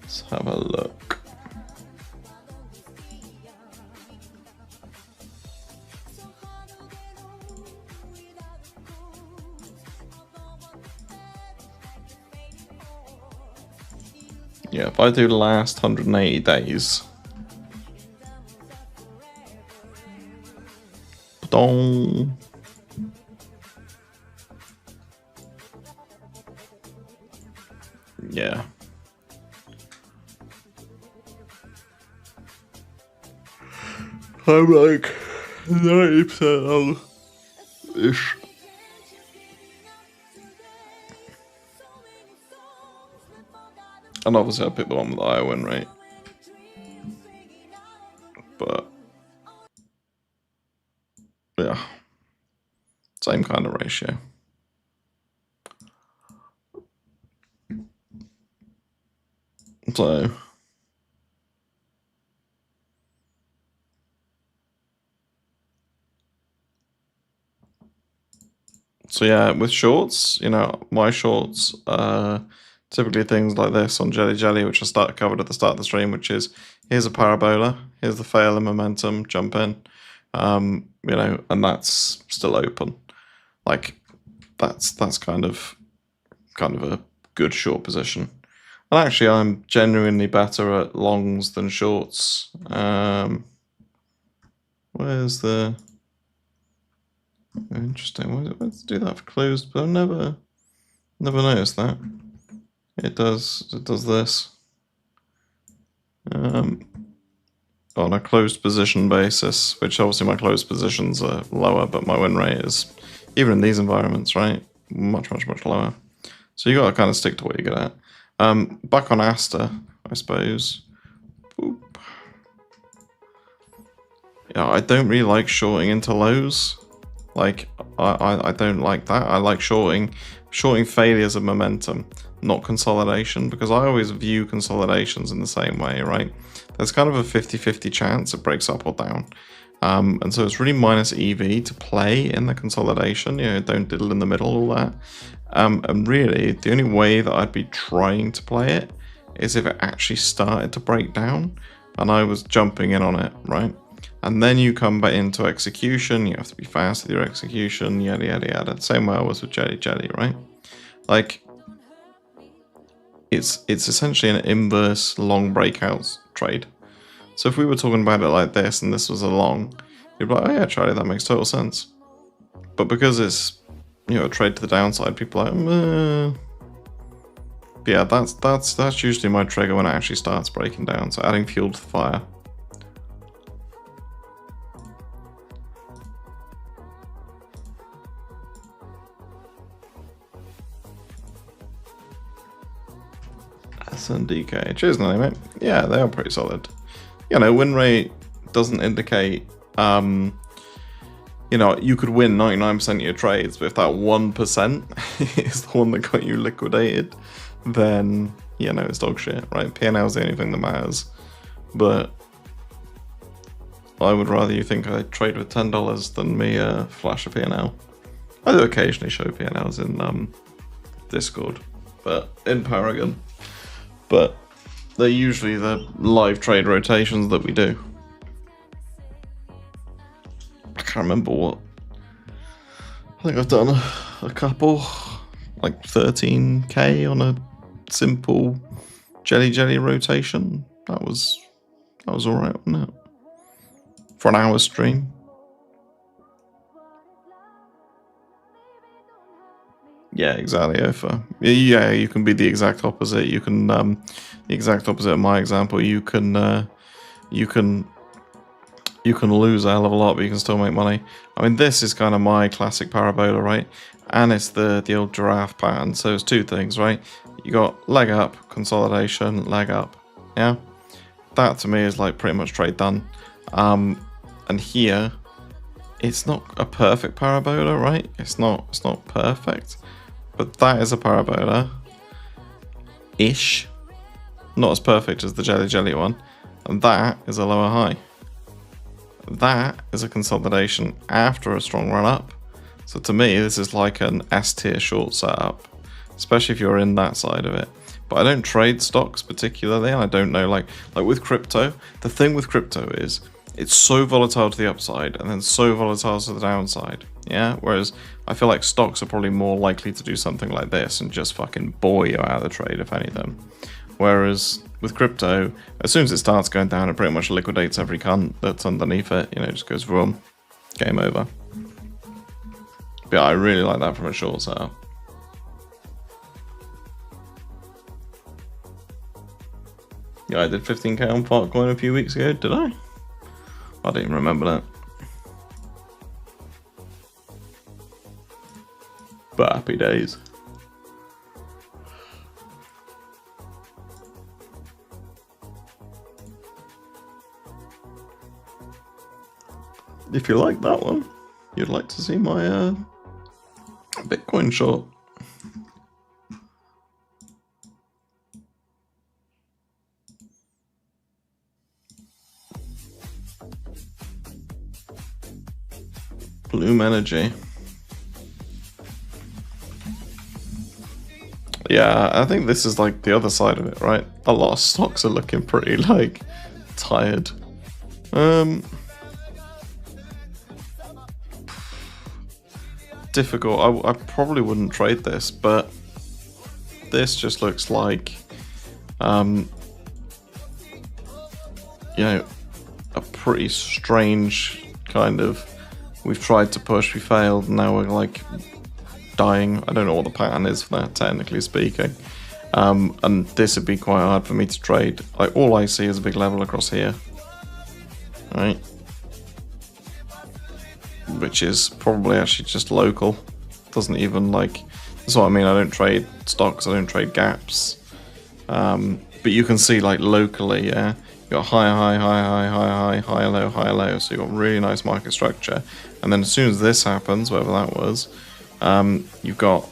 Let's have a look. Yeah, if I do the last 180 days. Dong. Yeah. I'm like 90% long-ish. And obviously I picked the one with the higher win rate. But yeah. Same kind of ratio. So So yeah, with shorts, you know, my shorts are typically things like this on Jelly Jelly, which I covered at the start of the stream, which is here's a parabola, here's the fail and momentum, jump in, you know, and that's still open. Like that's kind of a good short position. And actually, I'm genuinely better at longs than shorts. Where's the interesting? Why does it do that for closed? But I've never noticed that. It does this. On a closed position basis, which obviously my closed positions are lower, but my win rate is, even in these environments, right, much lower. So you got to kind of stick to what you're good at. Back on Asta, I suppose. Boop. Yeah, I don't really like shorting into lows. Like, I don't like that. I like shorting failures of momentum, not consolidation, because I always view consolidations in the same way, right? There's kind of a 50-50 chance it breaks up or down. And so it's really minus EV to play in the consolidation, you know, don't diddle in the middle, all that. And really, the only way that I'd be trying to play it is if it actually started to break down and I was jumping in on it, right? And then you come back into execution, you have to be fast with your execution, yada yada yada. Same way I was with Jelly Jelly, right? Like, it's essentially an inverse long breakouts trade. So if we were talking about it like this and this was a long, you'd be like, oh yeah, Charlie, that makes total sense. But because it's, you know, a trade to the downside, people are like, yeah, that's usually my trigger when it actually starts breaking down. So adding fuel to the fire. SNDK. Cheers, Nelly, mate. Yeah, they are pretty solid. You know, win rate doesn't indicate, you know, you could win 99% of your trades, but if that 1% is the one that got you liquidated, then, you know, it's dog shit, right? P&L is the only thing that matters. But I would rather you think I trade with $10 than me flash a P&L. I do occasionally show P&Ls in Discord, but in Paragon. But they're usually the live trade rotations that we do. I can't remember what. I think I've done a couple, like 13k on a simple Jelly Jelly rotation. That was alright, wasn't it? For an hour stream. Yeah, exactly, Ofa. Yeah, you can be the exact opposite. You can, the exact opposite of my example. You can lose a hell of a lot, but you can still make money. I mean, this is kind of my classic parabola, right? And it's the old giraffe pattern. So it's two things, right? You got leg up, consolidation, leg up. Yeah, that to me is like pretty much trade done. And here, it's not a perfect parabola, right? It's not perfect. But that is a parabola-ish. Not as perfect as the Jelly Jelly one. And that is a lower high. That is a consolidation after a strong run up. So to me, this is like an S tier short setup, especially if you're in that side of it. But I don't trade stocks particularly, and I don't know, like with crypto, the thing with crypto is it's so volatile to the upside and then so volatile to the downside. Yeah, whereas I feel like stocks are probably more likely to do something like this and just fucking buoy you out of the trade, if anything. Whereas with crypto, as soon as it starts going down, it pretty much liquidates every cunt that's underneath it. You know, just goes vroom, game over. But yeah, I really like that from a short setup. Yeah, I did 15k on Fartcoin a few weeks ago, did I? I don't even remember that. But happy days. If you like that one, you'd like to see my Bitcoin short. Bloom Energy. Yeah, I think this is like the other side of it, right? A lot of stocks are looking pretty like tired. Difficult. I probably wouldn't trade this, but this just looks like, you know, a pretty strange kind of. We've tried to push, we failed, and now we're like dying. I don't know what the pattern is for that, technically speaking. And this would be quite hard for me to trade. Like, all I see is a big level across here, right? Which is probably actually just local. Doesn't even like. That's what I mean. I don't trade stocks. I don't trade gaps. But you can see like locally, yeah, you got high, low. So you got really nice market structure. And then as soon as this happens, whatever that was, you've got,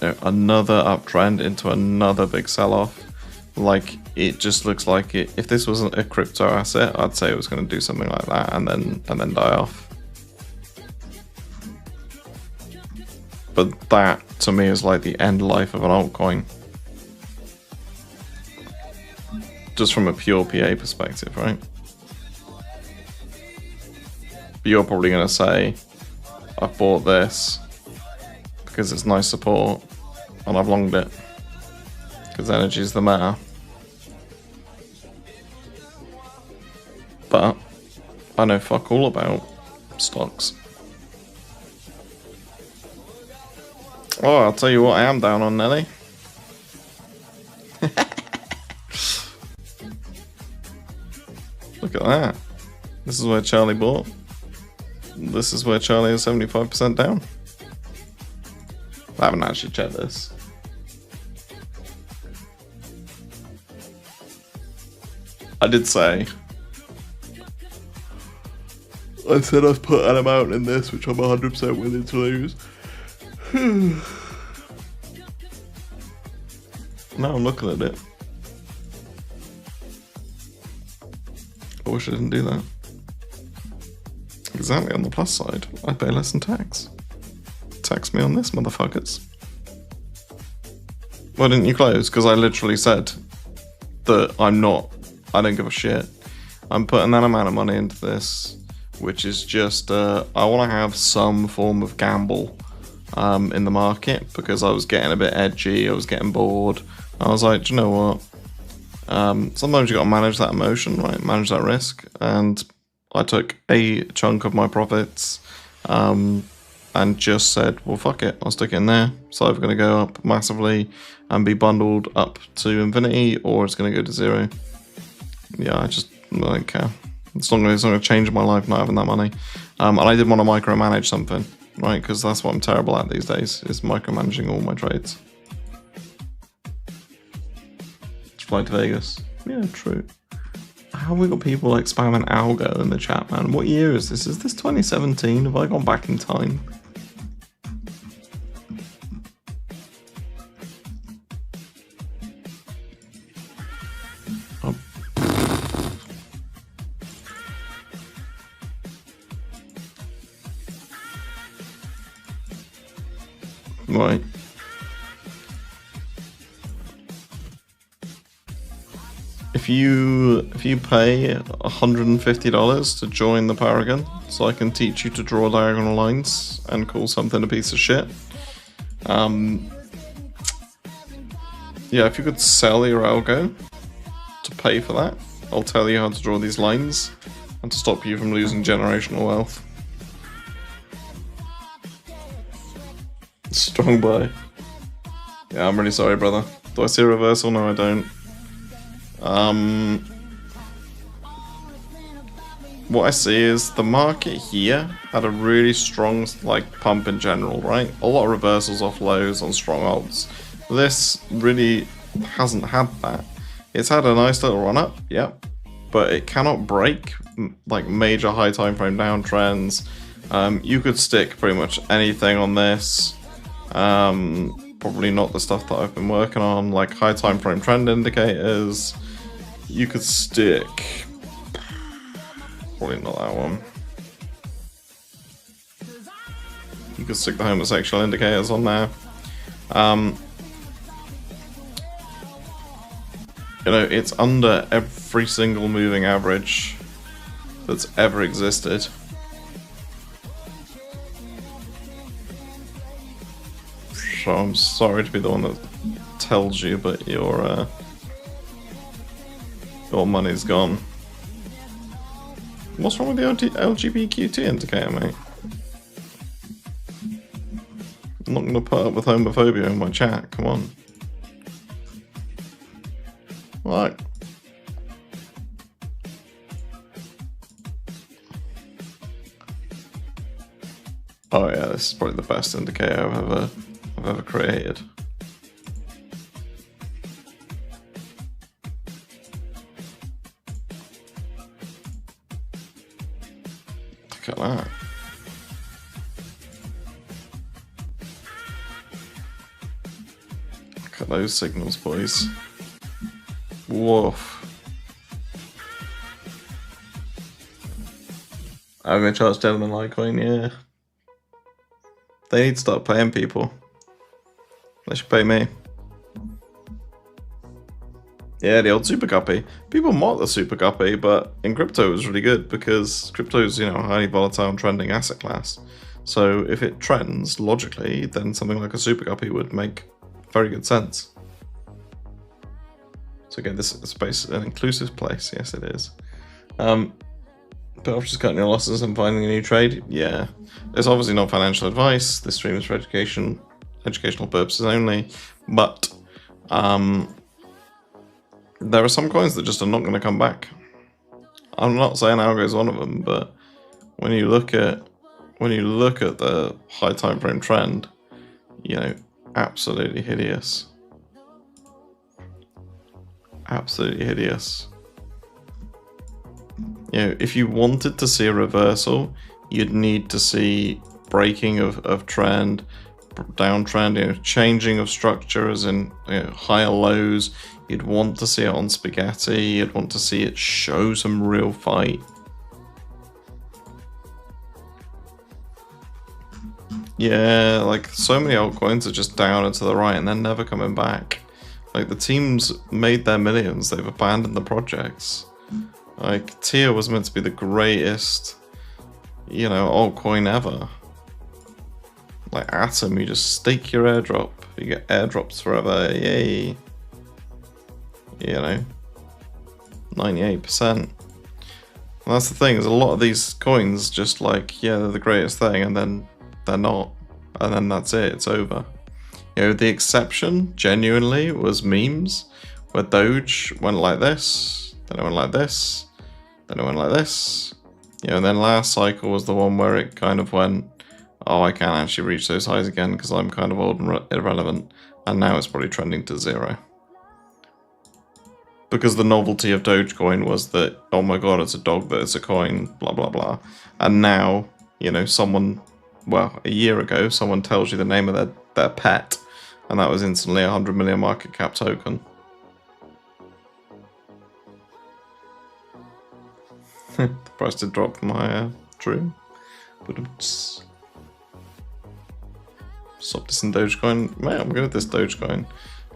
you know, another uptrend into another big sell-off. Like, it just looks like it. If this wasn't a crypto asset, I'd say it was going to do something like that and then die off. But that to me is like the end life of an altcoin. Just from a pure PA perspective, right? But you're probably going to say, I've bought this because it's nice support and I've longed it because energy is the matter. But I know fuck all about stocks. Oh, I'll tell you what, I am down on Nelly. Look at that. This is where Charlie bought. This is where Charlie is 75% down. I haven't actually checked this. I did say. I said I've put an amount in this which I'm 100% willing to lose. Now I'm looking at it. I wish I didn't do that. Exactly, on the plus side, I pay less in tax. Tax me on this, motherfuckers. Why didn't you close? Because I literally said that I don't give a shit. I'm putting that amount of money into this, which is just, I want to have some form of gamble in the market because I was getting a bit edgy, I was getting bored. I was like, do you know what? Sometimes you got to manage that emotion, right? Manage that risk. And I took a chunk of my profits and just said, well, fuck it. I'll stick it in there. It's either going to go up massively and be bundled up to infinity, or it's going to go to zero. Yeah, I don't care. It's not going to change my life not having that money. And I did want to micromanage something, right? Because that's what I'm terrible at these days, is micromanaging all my trades. Fly to Vegas. Yeah, true. How have we got people like spamming algo in the chat, man? What year is this? Is this 2017? Have I gone back in time? Oh. Right. If you pay $150 to join the Paragon, so I can teach you to draw diagonal lines and call something a piece of shit. Yeah, if you could sell your algo to pay for that, I'll tell you how to draw these lines and to stop you from losing generational wealth. Strong buy. Yeah, I'm really sorry, brother. Do I see a reversal? No, I don't. What I see is the market here had a really strong like pump in general, right? A lot of reversals off lows on strong odds. This really hasn't had that. It's had a nice little run up, yep, but it cannot break like major high time frame downtrends. You could stick pretty much anything on this. Probably not the stuff that I've been working on, like high time frame trend indicators. You could stick, probably not that one. You could stick the homosexual indicators on there. You know, it's under every single moving average that's ever existed. So I'm sorry to be the one that tells you, but your money's gone. What's wrong with the LGBTQT indicator, mate? I'm not going to put up with homophobia in my chat, come on. Right. Oh yeah, this is probably the best indicator I've ever created. Look at that. Look at those signals, boys. Woof. I'm gonna charge Gentleman Litecoin, yeah. They need to start paying people. They should pay me. Yeah, the old Super Guppy. People mock the Super Guppy, but in crypto it was really good because crypto is, you know, a highly volatile and trending asset class. So if it trends logically, then something like a Super Guppy would make very good sense. So again, this space is an inclusive place. Yes, it is. But after just cutting your losses and finding a new trade, yeah. It's obviously not financial advice. This stream is for educational purposes only. But there are some coins that just are not going to come back. I'm not saying Algo is one of them, but when you look at the high time frame trend, you know, absolutely hideous. Absolutely hideous. You know, if you wanted to see a reversal, you'd need to see breaking of trend, downtrend, you know, changing of structure as in, you know, higher lows. You'd want to see it on spaghetti, you'd want to see it show some real fight. Yeah, like so many altcoins are just down and to the right and they're never coming back. Like the teams made their millions, they've abandoned the projects. Like Tia was meant to be the greatest, you know, altcoin ever. Like Atom, you just stake your airdrop, you get airdrops forever, yay. You know, 98%. And that's the thing, is a lot of these coins just like, yeah, they're the greatest thing, and then they're not. And then that's it, it's over. You know, the exception, genuinely, was memes, where Doge went like this, then it went like this, then it went like this. You know, and then last cycle was the one where it kind of went, oh, I can't actually reach those highs again because I'm kind of old and irrelevant. And now it's probably trending to 0. Because the novelty of Dogecoin was that, oh my god, it's a dog, that it's a coin, blah, blah, blah. And now, you know, someone, well, a year ago, someone tells you the name of their pet, and that was instantly a 100 million market cap token. The price did drop for my dream. But stop this in Dogecoin. Man, I'm good at this Dogecoin.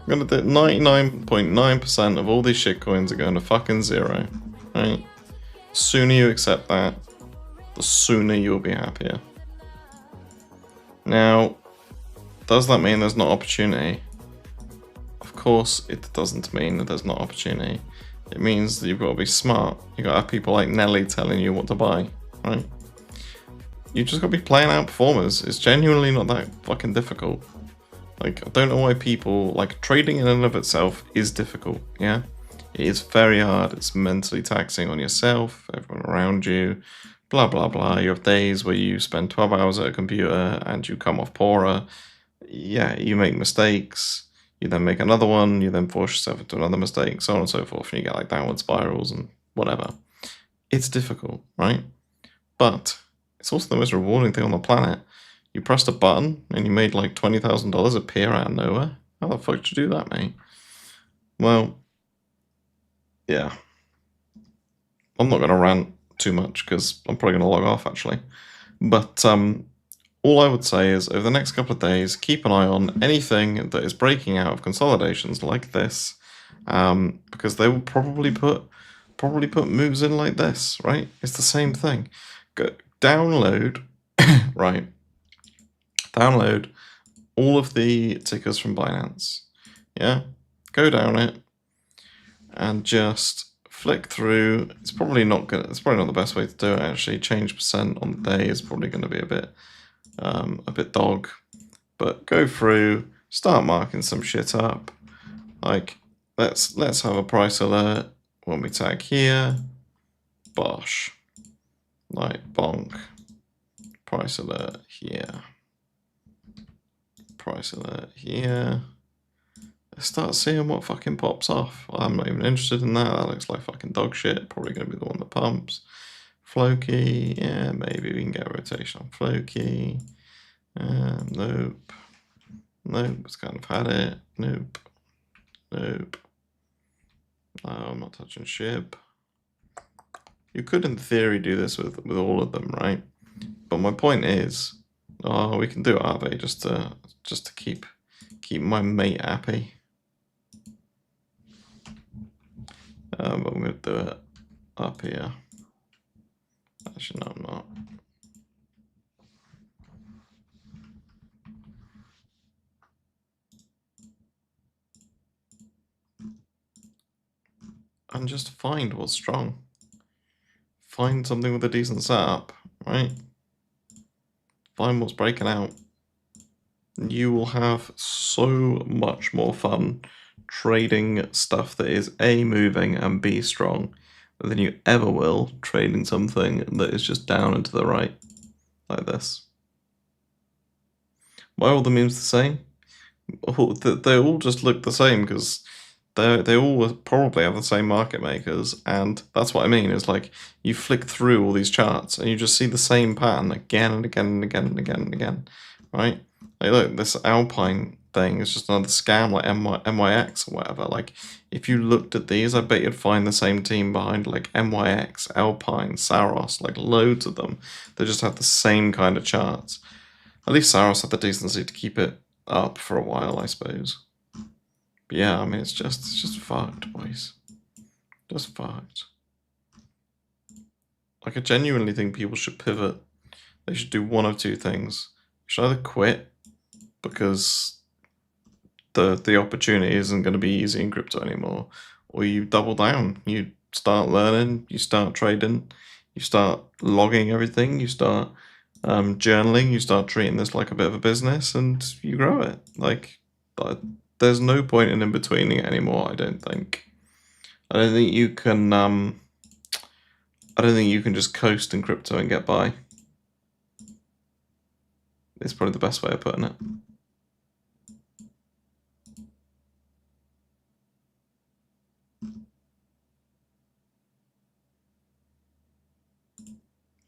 I'm gonna do 99.9% of all these shitcoins are going to fucking 0. Right? The sooner you accept that, the sooner you'll be happier. Now, does that mean there's not opportunity? Of course it doesn't mean that there's not opportunity. It means that you've got to be smart. You've got to have people like Nelly telling you what to buy, right? You just got to be playing out performers. It's genuinely not that fucking difficult. Like, I don't know why people, like, trading in and of itself is difficult, yeah? It is very hard. It's mentally taxing on yourself, everyone around you, blah, blah, blah. You have days where you spend 12 hours at a computer and you come off poorer. Yeah, you make mistakes. You then make another one. You then force yourself into another mistake, so on and so forth. And you get, like, downward spirals and whatever. It's difficult, right? But it's also the most rewarding thing on the planet. You pressed a button and you made like $20,000 appear out of nowhere. How the fuck did you do that, mate? Well, yeah. I'm not going to rant too much because I'm probably going to log off actually. But all I would say is over the next couple of days, keep an eye on anything that is breaking out of consolidations like this because they will probably put moves in like this, right? It's the same thing. Go download, right? Download all of the tickers from Binance. Yeah, go down it and just flick through. It's probably not good. It's probably not the best way to do it. Actually, change percent on the day is probably going to be a bit dog. But go through, start marking some shit up. Like let's have a price alert when we tag here. Bosh. Like bonk. Price alert here. Price alert here. Let's start seeing what fucking pops off. I'm not even interested in that. That looks like fucking dog shit. Probably going to be the one that pumps. Floki. Yeah, maybe we can get a rotation on Floki. Nope. Nope. It's kind of had it. Nope. Nope. No, I'm not touching SHIB. You could, in theory, do this with all of them, right? But my point is, we can do Aave just to keep my mate happy. But I'm gonna do it up here. Actually, no, I'm not. And just find what's strong. Find something with a decent setup, right? Find what's breaking out. You will have so much more fun trading stuff that is A, moving, and B, strong, than you ever will trading something that is just down and to the right, like this. Why are all the memes the same? They all just look the same because they all probably have the same market makers, and that's what I mean. Is like you flick through all these charts and you just see the same pattern again and again and again and again and again, right? Like look, this Alpine thing is just another scam like MYX or whatever. Like if you looked at these, I bet you'd find the same team behind like MYX, Alpine, Saros, like loads of them. They just have the same kind of charts. At least Saros had the decency to keep it up for a while, I suppose. But yeah, I mean, it's just fucked, boys. Just fucked. Like, I genuinely think people should pivot. They should do one of two things. You should either quit because the opportunity isn't going to be easy in crypto anymore, or you double down. You start learning, you start trading, you start logging everything, you start journaling, you start treating this like a bit of a business, and you grow it. Like, there's no point in betweening it anymore. I don't think. I don't think you can. I don't think you can just coast in crypto and get by. It's probably the best way of putting it.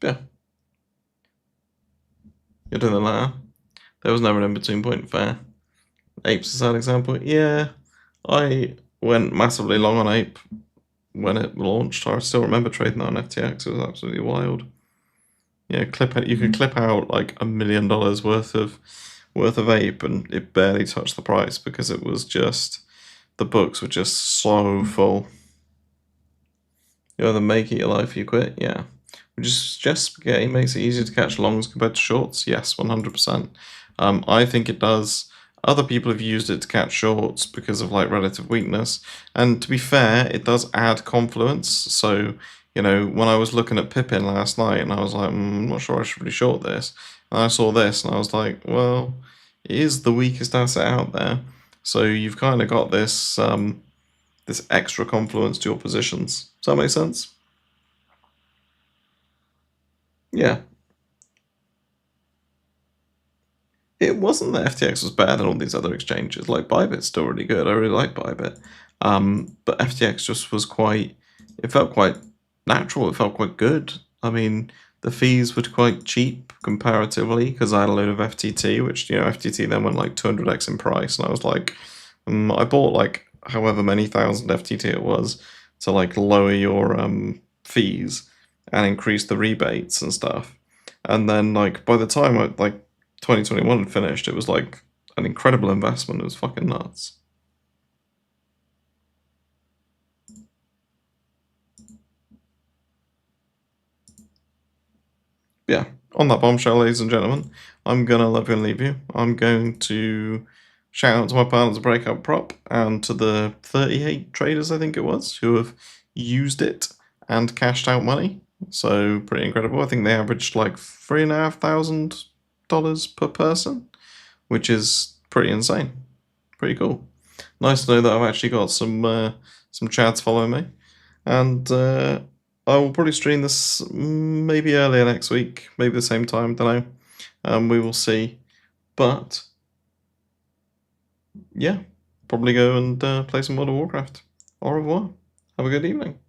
Yeah. You're doing the latter. There was never an in-between point. Fair. Ape's a sad example. Yeah, I went massively long on Ape when it launched. I still remember trading that on FTX. It was absolutely wild. Yeah, you could clip out like $1 million worth of Ape, and it barely touched the price because it was just the books were just so full. You either make it your life, or you quit. Yeah. Just spaghetti makes it easier to catch longs compared to shorts. Yes, 100%. I think it does. Other people have used it to catch shorts because of like relative weakness, and to be fair, it does add confluence. So you know, when I was looking at Pippin last night, and I was like, I'm not sure I should really short this, and I saw this, and I was like, well, it is the weakest asset out there. So you've kind of got this this extra confluence to your positions. Does that make sense? Yeah. It wasn't that FTX was better than all these other exchanges. Like Bybit's still really good. I really like Bybit. But FTX just was quite. It felt quite natural. It felt quite good. I mean, the fees were quite cheap comparatively because I had a load of FTT, which FTT then went like 200x in price, and I was like, I bought like however many thousand FTT it was to like lower your fees and increase the rebates and stuff. And then like by the time 2021 finished, it was like an incredible investment. It was fucking nuts. yeah, on that bombshell, ladies and gentlemen, I'm going to love you and leave you. I'm going to shout out to my partners at Breakout Prop and to the 38 traders, I think it was, who have used it and cashed out money. So pretty incredible. I think they averaged like $3,500 per person, which is pretty insane. Pretty cool. Nice to know that I've actually got some chads following me, and I will probably stream this maybe earlier next week, maybe the same time. Don't know. We will see, but yeah, probably go and play some World of Warcraft. Au revoir. Have a good evening.